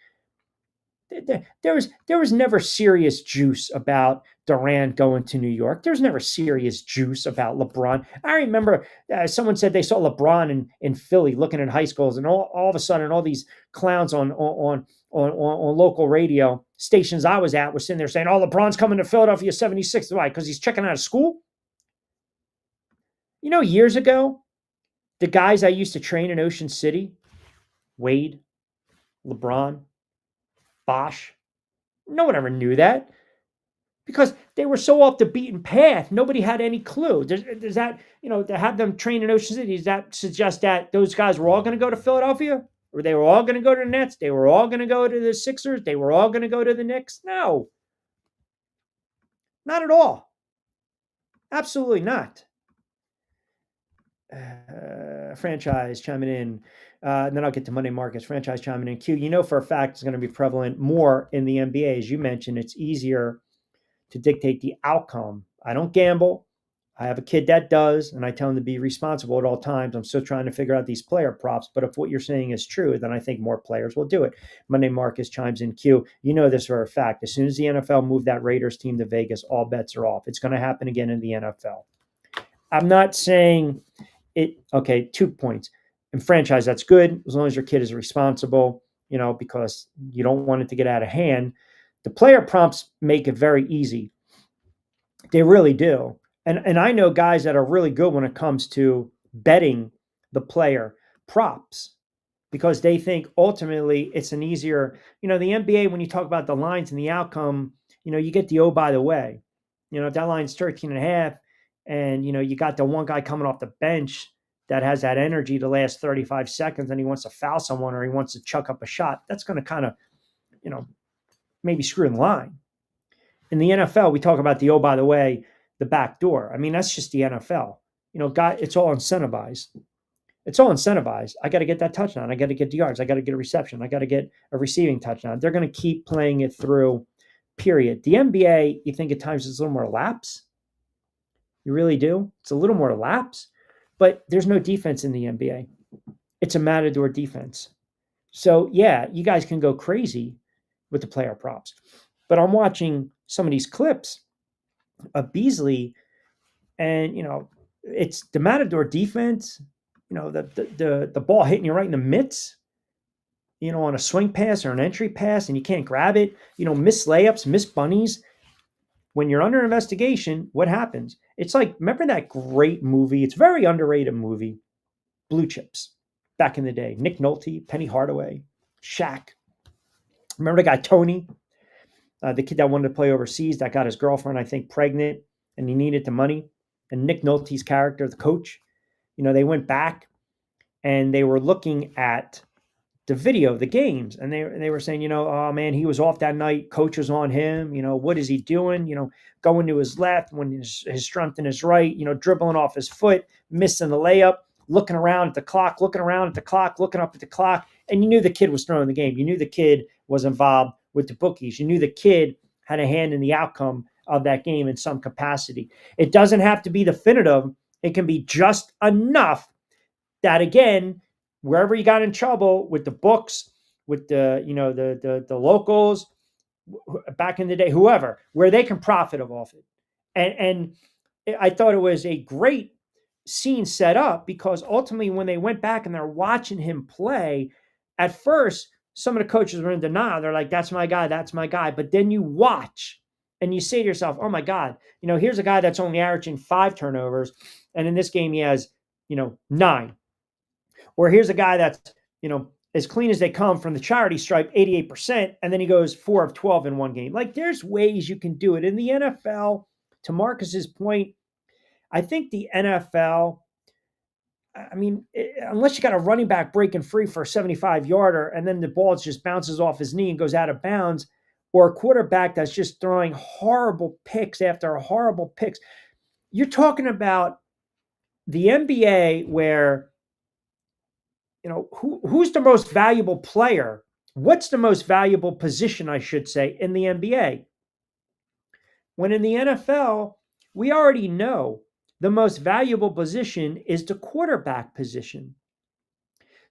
S1: There was never serious juice about Durant going to New York. There's never serious juice about LeBron. I remember someone said they saw LeBron in Philly looking at high schools, and all of a sudden, all these clowns on local radio stations I was at were sitting there saying, "Oh, LeBron's coming to Philadelphia 76." Why? Because he's checking out of school? You know, years ago, the guys I used to train in Ocean City, Wade, LeBron, Bosch, no one ever knew that because they were so off the beaten path. Nobody had any clue. Does that, to have them train in Ocean City, does that suggest that those guys were all going to go to Philadelphia? Or they were all going to go to the Nets? They were all going to go to the Sixers? They were all going to go to the Knicks? No. Not at all. Absolutely not. Franchise chiming in. And then I'll get to Monday markets. Franchise chiming in. Q, for a fact it's going to be prevalent more in the NBA. As you mentioned, it's easier to dictate the outcome. I don't gamble. I have a kid that does, and I tell him to be responsible at all times. I'm still trying to figure out these player props. But if what you're saying is true, then I think more players will do it. Monday Marcus chimes in. Q, this for a fact. As soon as the NFL moved that Raiders team to Vegas, all bets are off. It's going to happen again in the NFL. I'm not saying it. Okay, 2 points. In franchise, that's good as long as your kid is responsible, because you don't want it to get out of hand. The player prompts make it very easy. They really do. And I know guys that are really good when it comes to betting the player props because they think ultimately it's an easier, the NBA, when you talk about the lines and the outcome, you get the, oh, by the way, if that line's 13.5 and, you got the one guy coming off the bench that has that energy to last 35 seconds and he wants to foul someone or he wants to chuck up a shot, that's going to kind of, maybe screw the line. In the NFL, we talk about the, oh, by the way, the back door. I mean, that's just the NFL. It's all incentivized. It's all incentivized. I got to get that touchdown. I got to get the yards. I got to get a reception. I got to get a receiving touchdown. They're going to keep playing it through, period. The NBA, you think at times it's a little more lapse? You really do? It's a little more lapse, but there's no defense in the NBA. It's a matador defense. So, yeah, you guys can go crazy with the player props. But I'm watching some of these clips of Beasley, and it's the matador defense. The ball hitting you right in the mitts. On a swing pass or an entry pass, and you can't grab it. Miss layups, miss bunnies. When you're under investigation, what happens? It's like, remember that great movie? It's a very underrated movie, Blue Chips, back in the day. Nick Nolte, Penny Hardaway, Shaq. Remember the guy Tony? The kid that wanted to play overseas, that got his girlfriend, I think, pregnant, and he needed the money. And Nick Nolte's character, the coach, they went back and they were looking at the video, the games, and they were saying, oh man, he was off that night. Coach was on him. What is he doing? Going to his left when his strength in his right. Dribbling off his foot, missing the layup, looking around at the clock, looking up at the clock, and you knew the kid was throwing the game. You knew the kid was involved with the bookies. You knew the kid had a hand in the outcome of that game in some capacity. It doesn't have to be definitive. It can be just enough that, again, wherever you got in trouble with the books, with the locals back in the day, whoever, where they can profit off it. And I thought it was a great scene set up because ultimately when they went back and they're watching him play, at first, some of the coaches were in denial. They're like, that's my guy, that's my guy. But then you watch and you say to yourself, oh my God, here's a guy that's only averaging 5 turnovers. And in this game, he has, 9. Or here's a guy that's, as clean as they come from the charity stripe, 88%. And then he goes 4 of 12 in one game. Like, there's ways you can do it. In the NFL, to Marcus's point, I think the NFL, I mean, unless you got a running back breaking free for a 75-yarder and then the ball just bounces off his knee and goes out of bounds, or a quarterback that's just throwing horrible picks after horrible picks. You're talking about the NBA where, who's the most valuable player? What's the most valuable position, I should say, in the NBA? When in the NFL, we already know the most valuable position is the quarterback position.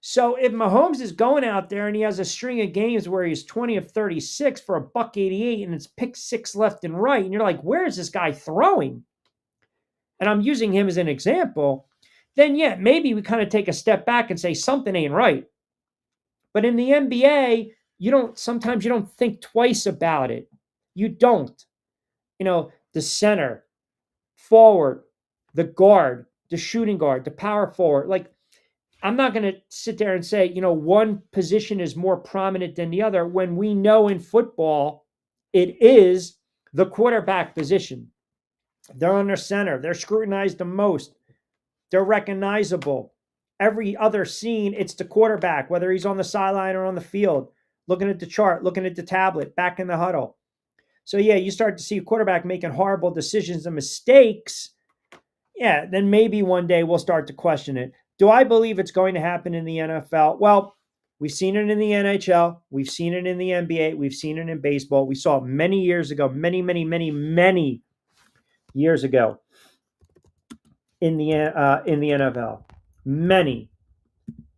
S1: So if Mahomes is going out there and he has a string of games where he's 20 of 36 for $188 and it's pick six left and right, and you're like, where is this guy throwing? And I'm using him as an example, then yeah, maybe we kind of take a step back and say something ain't right. But in the NBA, sometimes you don't think twice about it. You don't. The center, forward, the guard, the shooting guard, the power forward. Like, I'm not going to sit there and say, one position is more prominent than the other when we know in football it is the quarterback position. They're under center. They're scrutinized the most. They're recognizable. Every other scene, it's the quarterback, whether he's on the sideline or on the field, looking at the chart, looking at the tablet, back in the huddle. So yeah, you start to see a quarterback making horrible decisions and mistakes. Yeah, then maybe one day we'll start to question it. Do I believe it's going to happen in the NFL? Well, we've seen it in the NHL. We've seen it in the NBA. We've seen it in baseball. We saw it many years ago, many years ago in the NFL. Many.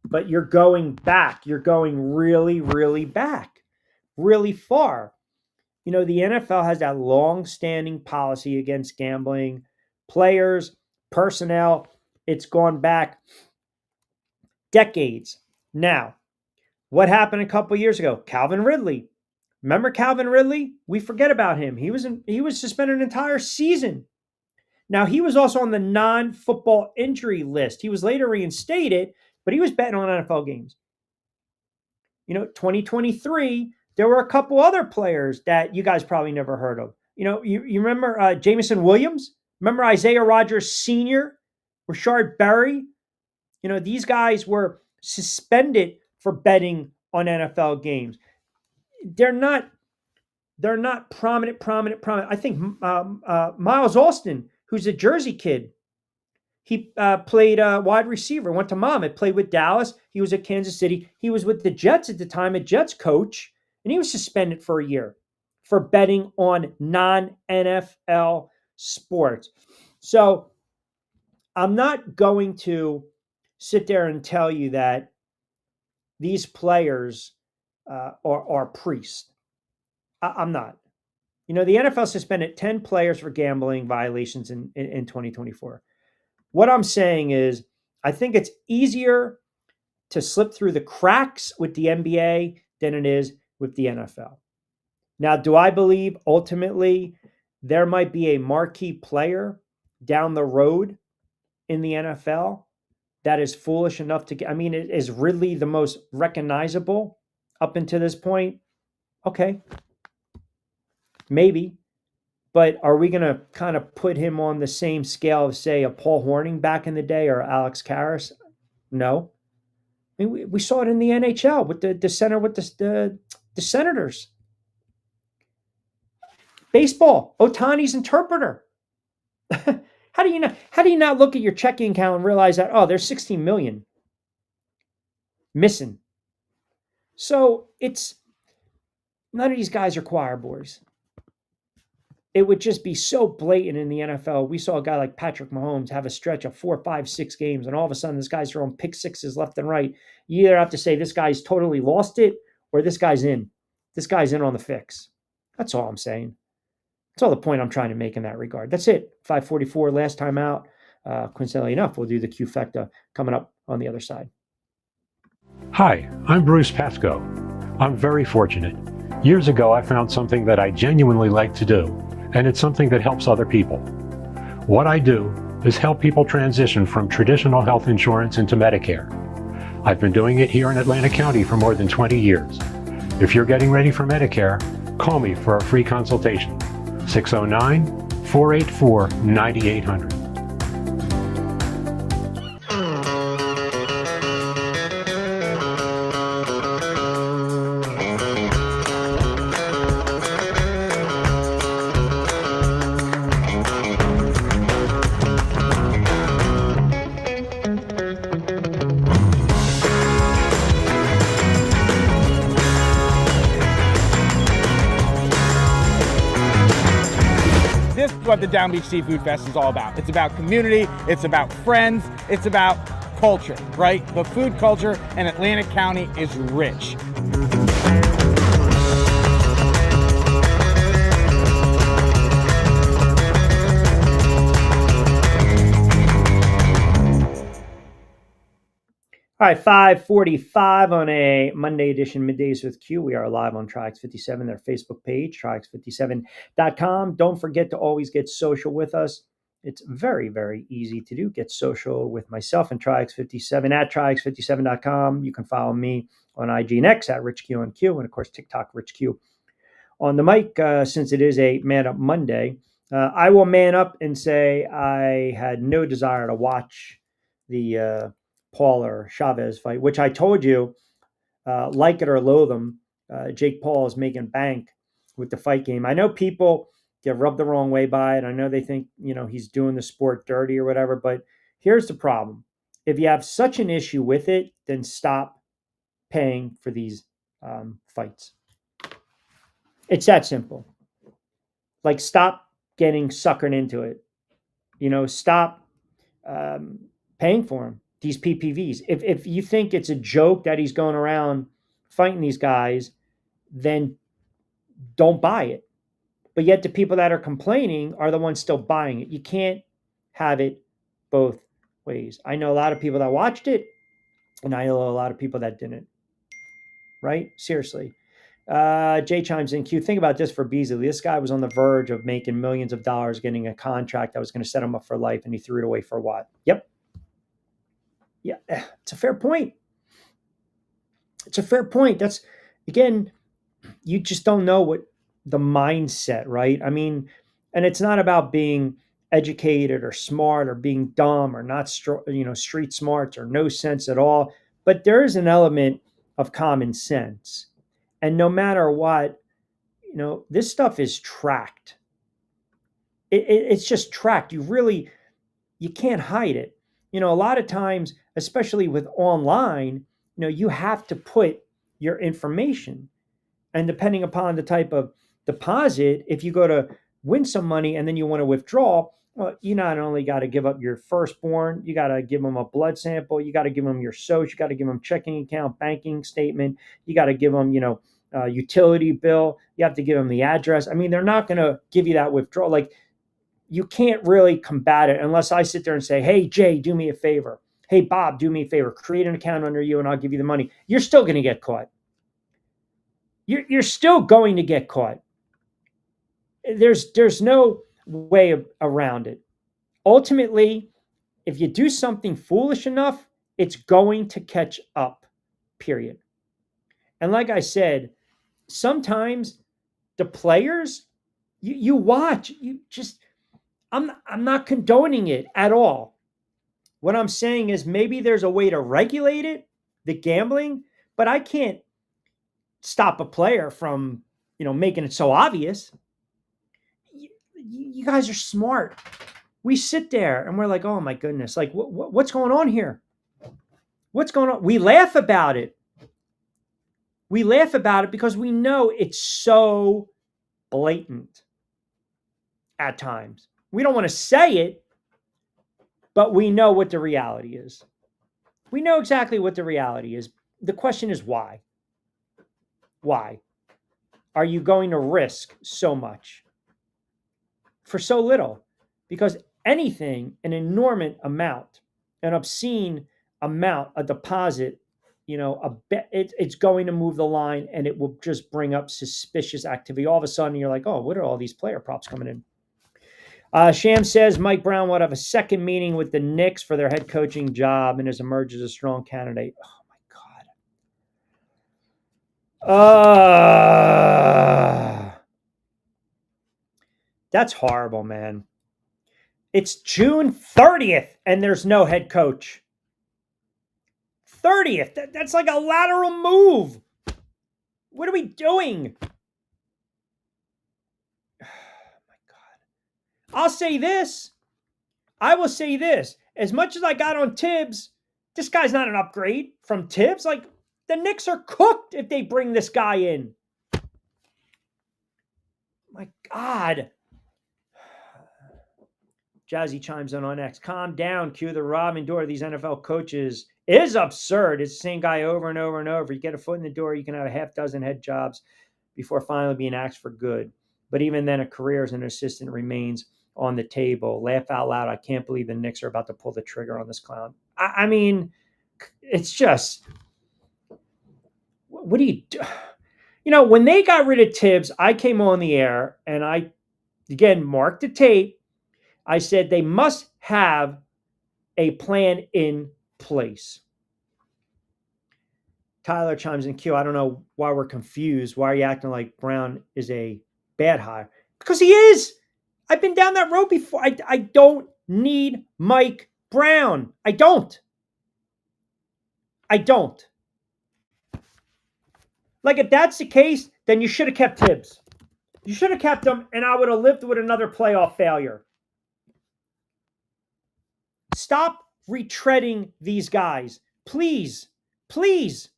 S1: But you're going back. You're going really, really back. Really far. The NFL has that long-standing policy against gambling. Players, personnel, it's gone back decades. Now, what happened a couple years ago? Calvin Ridley. Remember Calvin Ridley? We forget about him. He was suspended an entire season. Now, he was also on the non-football injury list. He was later reinstated, but he was betting on NFL games. 2023, there were a couple other players that you guys probably never heard of. You remember Jameson Williams? Remember Isaiah Rodgers Sr.? Rashard Berry? These guys were suspended for betting on NFL games. They're not prominent. I think Miles Austin, who's a Jersey kid, he played wide receiver, went to Monmouth, played with Dallas. He was at Kansas City. He was with the Jets at the time, a Jets coach, and he was suspended for a year for betting on non-NFL sports. So I'm not going to sit there and tell you that these players are priests. I'm not. The NFL suspended 10 players for gambling violations in 2024. What I'm saying is, I think it's easier to slip through the cracks with the NBA than it is with the NFL. Now, do I believe ultimately there might be a marquee player down the road in the NFL that is foolish enough to is Ridley the most recognizable up until this point? Okay. Maybe. But are we going to kind of put him on the same scale of, say, a Paul Hornung back in the day or Alex Karras? No. We saw it in the NHL with the center with the Senators. Baseball, Ohtani's interpreter. How do you not look at your checking account and realize that, there's 16 million missing? So none of these guys are choir boys. It would just be so blatant in the NFL. We saw a guy like Patrick Mahomes have a stretch of 4, 5, 6 games, and all of a sudden this guy's throwing pick sixes left and right. You either have to say this guy's totally lost it or this guy's in. This guy's in on the fix. That's all I'm saying. That's all the point I'm trying to make in that regard. That's it. 5:44, last time out. Coincidentally enough, we'll do the Q-Fecta coming up on the other side.
S2: Hi, I'm Bruce Pascoe. I'm very fortunate. Years ago, I found something that I genuinely like to do, and it's something that helps other people. What I do is help people transition from traditional health insurance into Medicare. I've been doing it here in Atlantic County for more than 20 years. If you're getting ready for Medicare, call me for a free consultation. 609-484-9800.
S3: what the Down Beach Seafood Fest is all about. It's about community, it's about friends, it's about culture, right? The food culture in Atlantic County is rich.
S1: All right, 5:45 on a Monday edition Middays with Q. We are live on Triax57, their Facebook page, Triax57.com. Don't forget to always get social with us. It's very, very easy to do. Get social with myself and Triax57 at Triax57.com. You can follow me on IG and X at RichQNQ, and of course TikTok RichQ. On the mic, since it is a Man Up Monday, I will man up and say I had no desire to watch the Paul or Chavez fight, which I told you, like it or loathe him, Jake Paul is making bank with the fight game. I know people get rubbed the wrong way by it. I know they think, he's doing the sport dirty or whatever, but here's the problem. If you have such an issue with it, then stop paying for these fights. It's that simple. Like, stop getting suckered into it. Stop paying for them. These PPVs. If you think it's a joke that he's going around fighting these guys, then don't buy it. But yet the people that are complaining are the ones still buying it. You can't have it both ways. I know a lot of people that watched it, and I know a lot of people that didn't. Right? Seriously. Jay chimes in, Q, think about this for Beasley. This guy was on the verge of making millions of dollars, getting a contract that was going to set him up for life, and he threw it away for what? Yep. Yeah, it's a fair point. It's a fair point. That's, again, you just don't know what the mindset, right? I mean, and it's not about being educated or smart or being dumb or not, street smarts or no sense at all. But there is an element of common sense. And no matter what, this stuff is tracked. It's just tracked. You can't hide it. A lot of times, especially with online, you have to put your information. And depending upon the type of deposit, if you go to win some money and then you want to withdraw, well, you not only got to give up your firstborn, you got to give them a blood sample, you got to give them your social, you got to give them checking account, banking statement, you got to give them, utility bill, you have to give them the address. I mean, they're not going to give you that withdrawal. Like, you can't really combat it unless I sit there and say, hey, Jay, do me a favor. Hey, Bob, do me a favor. Create an account under you and I'll give you the money. You're still going to get caught. You're still going to get caught. There's no way around it. Ultimately, if you do something foolish enough, it's going to catch up, period. And like I said, sometimes the players, you watch, I'm not condoning it at all. What I'm saying is maybe there's a way to regulate it, the gambling, but I can't stop a player from, making it so obvious. You guys are smart. We sit there and we're like, oh my goodness, like what's going on here? What's going on? We laugh about it. We laugh about it because we know it's so blatant at times. We don't want to say it, but we know what the reality is. We know exactly what the reality is. The question is why? Why are you going to risk so much for so little? Because anything, an enormous amount, an obscene amount, a deposit, it's going to move the line and it will just bring up suspicious activity. All of a sudden, you're like, oh, what are all these player props coming in? Sham says Mike Brown will have a second meeting with the Knicks for their head coaching job and has emerged as a strong candidate. Oh, my God. That's horrible, man. It's June 30th and there's no head coach. 30th. That's like a lateral move. What are we doing? I'll say this. I will say this. As much as I got on Tibbs, this guy's not an upgrade from Tibbs. Like, the Knicks are cooked if they bring this guy in. My God. Jazzy chimes in on X. Calm down, Q. The revolving door of these NFL coaches is absurd. It's the same guy over and over and over. You get a foot in the door, you can have a half dozen head jobs before finally being axed for good. But even then, a career as an assistant remains on the table. Laugh out loud. I can't believe the Knicks are about to pull the trigger on this clown. I mean, it's just, what do you do? You know, when they got rid of Tibbs, I came on the air and I, again, marked the tape. I said they must have a plan in place. Tyler chimes in, Q, I don't know why we're confused. Why are you acting like Brown is a bad hire? Because he is. I've been down that road before. I don't need Mike Brown. I don't. Like, if that's the case, then you should have kept Tibbs. You should have kept him, and I would have lived with another playoff failure. Stop retreading these guys. Please. Please.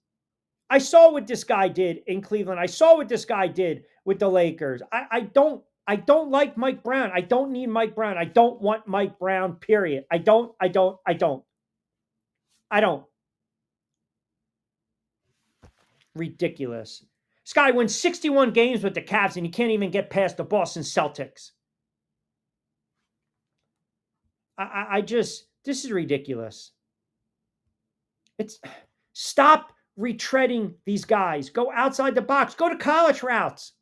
S1: I saw what this guy did in Cleveland. I saw what this guy did with the Lakers. I don't like Mike Brown. I don't need Mike Brown. I don't want Mike Brown, period. I don't. Ridiculous. This guy wins 61 games with the Cavs and he can't even get past the Boston Celtics. This is ridiculous. Stop retreading these guys. Go outside the box. Go to college routes.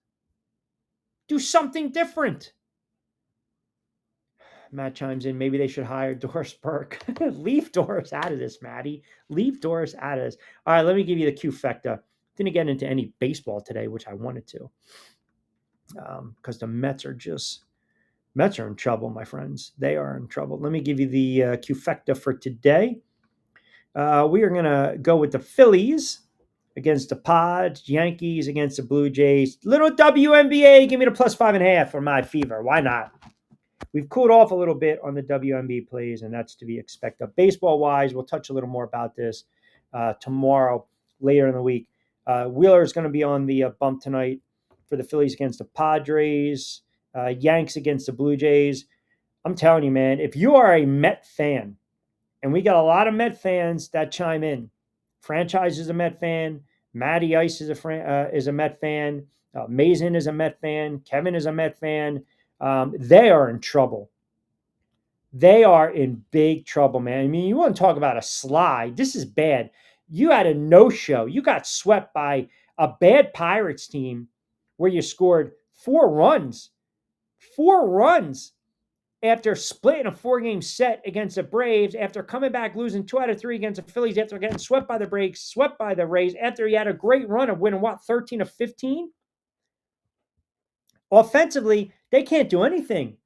S1: Do something different. Matt chimes in, maybe they should hire Doris Burke. Leave Doris out of this, Matty. Leave Doris out of this. All right, let me give you the Q-fecta. Didn't get into any baseball today, which I wanted to. Because the Mets are in trouble, my friends. They are in trouble. Let me give you the Q-fecta for today. We are going to go with the Phillies against the Pods, Yankees against the Blue Jays. Little WNBA, give me the +5.5 for my fever. Why not? We've cooled off a little bit on the WNBA plays, and that's to be expected. Baseball-wise, we'll touch a little more about this tomorrow, later in the week. Wheeler is going to be on the bump tonight for the Phillies against the Padres, Yanks against the Blue Jays. I'm telling you, man, if you are a Met fan, and we got a lot of Met fans that chime in. Franchise is a Met fan. Matty Ice is a Met fan. Mason is a Met fan. Kevin is a Met fan. They are in trouble. They are in big trouble, man. I mean, you want to talk about a slide. This is bad. You had a no-show. You got swept by a bad Pirates team where you scored 4 runs. 4 runs. After splitting a 4-game set against the Braves, after coming back losing 2 out of 3 against the Phillies, after getting swept by the Braves, swept by the Rays, after he had a great run of winning, 13 of 15? Offensively, they can't do anything.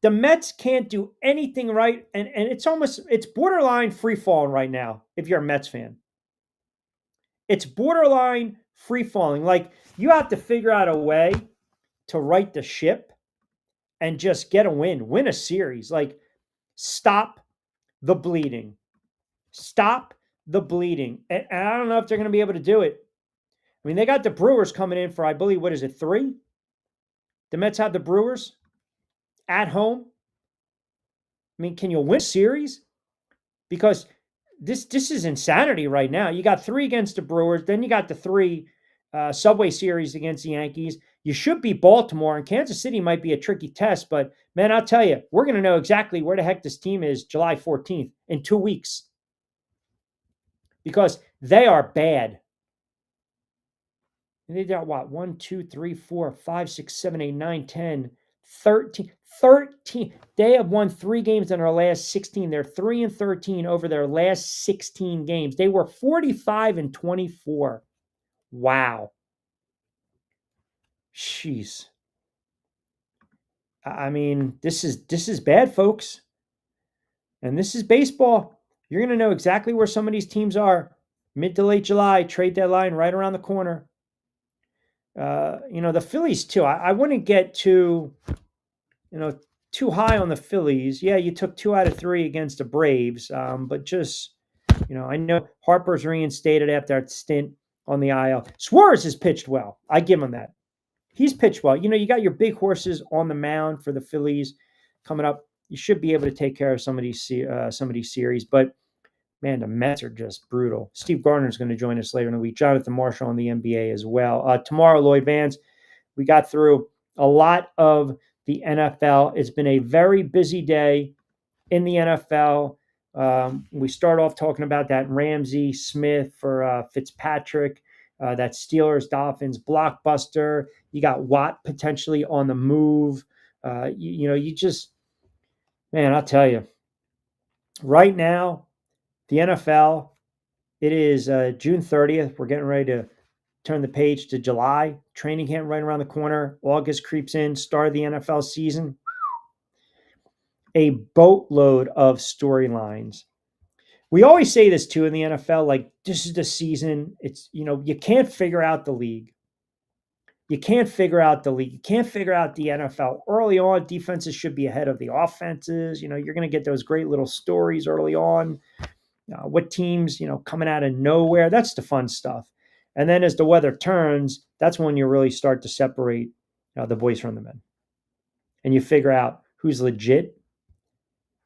S1: The Mets can't do anything right, and it's borderline free-falling right now if you're a Mets fan. It's borderline free-falling. Like, you have to figure out a way to right the ship and just get a win a series. Like, stop the bleeding. Stop the bleeding. And I don't know if they're going to be able to do it. I mean, they got the Brewers coming in for, I believe, 3? The Mets have the Brewers at home. I mean, can you win a series? Because this is insanity right now. You got 3 against the Brewers. Then you got the 3 Subway Series against the Yankees. You should beat Baltimore, and Kansas City might be a tricky test, but man, I'll tell you, we're going to know exactly where the heck this team is July 14th in 2 weeks because they are bad. And they got what? 1, 2, 3, 4, 5, 6, 7, 8, 9, 10, 13. They have won 3 games in their last 16. They're 3-13 over their last 16 games. They were 45-24. Wow. Jeez. I mean, this is bad, folks. And this is baseball. You're going to know exactly where some of these teams are. Mid to late July, trade deadline right around the corner. The Phillies too. I wouldn't get too high on the Phillies. Yeah, you took 2 out of 3 against the Braves. But just, I know Harper's reinstated after that stint on the IL. Suarez has pitched well. I give him that. He's pitched well. You got your big horses on the mound for the Phillies. coming up. You should be able to take care of some of these series. But man, the Mets are just brutal. Steve Gardner is going to join us later in the week. Jonathan Marshall on the NBA as well. Tomorrow, Lloyd Vance, we got through a lot of the NFL. It's been a very busy day in the NFL. We start off talking about that Ramsey Smith for Fitzpatrick, that Steelers Dolphins blockbuster. You got Watt potentially on the move. You just, man, I'll tell you, right now, the NFL, it is June 30th. We're getting ready to turn the page to July. Training camp right around the corner. August creeps in, start of the NFL season. A boatload of storylines. We always say this too in the NFL, like this is the season. It's, you can't figure out the league. You can't figure out the league. You can't figure out the NFL. Early on, defenses should be ahead of the offenses. You're going to get those great little stories early on. What teams, coming out of nowhere. That's the fun stuff. And then as the weather turns, that's when you really start to separate the boys from the men. And you figure out who's legit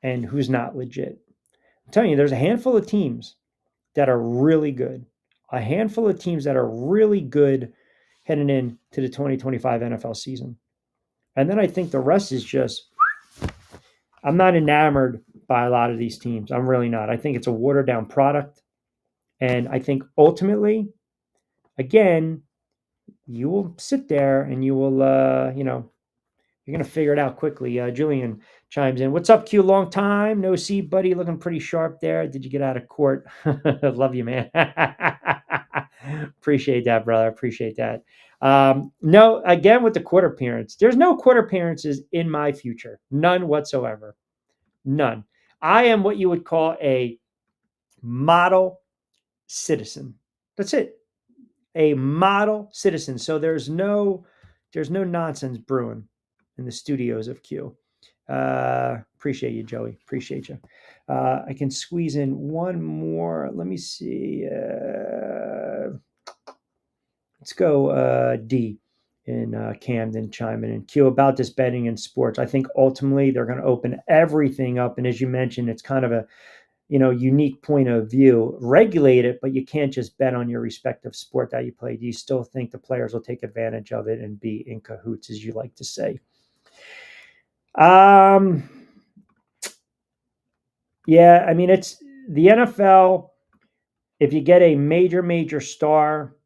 S1: and who's not legit. I'm telling you, there's a handful of teams that are really good. A handful of teams that are really good heading into the 2025 NFL season. And then I think the rest is just, I'm not enamored by a lot of these teams. I'm really not. I think it's a watered down product. And I think ultimately, again, you will sit there and you will, you're going to figure it out quickly. Julian chimes in. What's up, Q? Long time. No see, buddy. Looking pretty sharp there. Did you get out of court? Love you, man. Appreciate that, brother. Appreciate that. No, again, with the court appearance, there's no court appearances in my future. None whatsoever. None. I am what you would call a model citizen. That's it. A model citizen. So there's no nonsense brewing in the studios of Q. Appreciate you, Joey. Appreciate you. I can squeeze in one more. Let me see. Let's go D in Camden chiming in. Q, about this betting in sports. I think ultimately they're going to open everything up. And as you mentioned, it's kind of a unique point of view. Regulate it, but you can't just bet on your respective sport that you play. Do you still think the players will take advantage of it and be in cahoots, as you like to say? Yeah, I mean, it's the NFL. If you get a major star,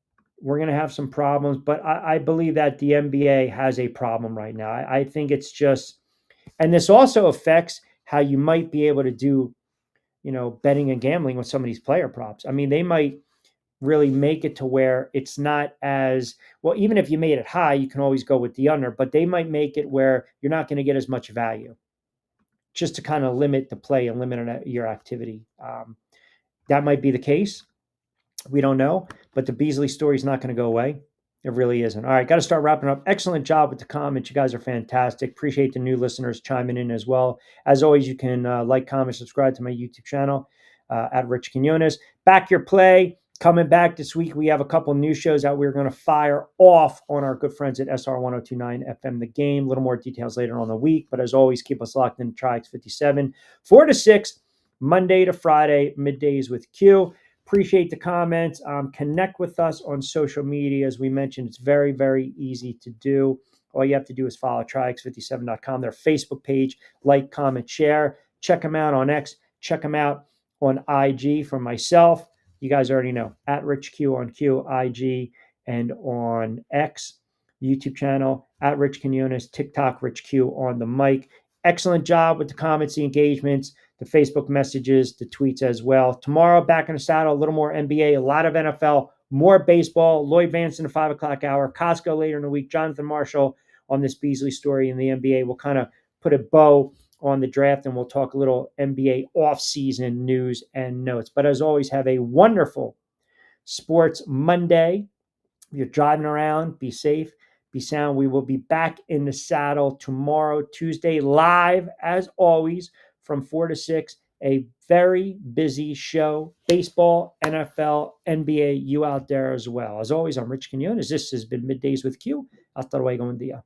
S1: we're going to have some problems. But I believe that the NBA has a problem right now. I think it's just, and this also affects how you might be able to do, betting and gambling with some of these player props. I mean, they might really make it to where it's not as well. Even if you made it high, you can always go with the under, but they might make it where you're not going to get as much value, just to kind of limit the play and limit your activity. That might be the case. We don't know, but the Beasley story is not going to go away. It really isn't. All right, got to start wrapping up. Excellent job with the comments. You guys are fantastic. Appreciate the new listeners chiming in as well. As always, you can like, comment, subscribe to my YouTube channel at Rich Quinones. Back Your Play. Coming back this week, we have a couple new shows that we're going to fire off on our good friends at SR 1029 FM The Game. A little more details later on in the week. But as always, keep us locked in Triax57, 4 to 6, Monday to Friday, middays with Q. Appreciate the comments. Connect with us on social media. As we mentioned, it's very, very easy to do. All you have to do is follow Triax57.com, their Facebook page, like, comment, share. Check them out on X. Check them out on IG. For myself, you guys already know, at Rich Q on Q, IG, and on X, YouTube channel, at Rich Quinones, TikTok, Rich Q on the mic. Excellent job with the comments, the engagements, the Facebook messages, the tweets as well. Tomorrow, back in the saddle, a little more NBA, a lot of NFL, more baseball. Lloyd Vance in the 5 o'clock hour. Costco later in the week. Jonathan Marshall on this Beasley story in the NBA. We'll kind of put a bow on the draft, and we'll talk a little NBA offseason news and notes. But as always, have a wonderful Sports Monday. If you're driving around, be safe, be sound. We will be back in the saddle tomorrow, Tuesday, live as always from 4 to 6. A very busy show. Baseball, NFL, NBA, you out there as well. As always, I'm Rich Quinones. This has been Middays with Q. Hasta luego, un día.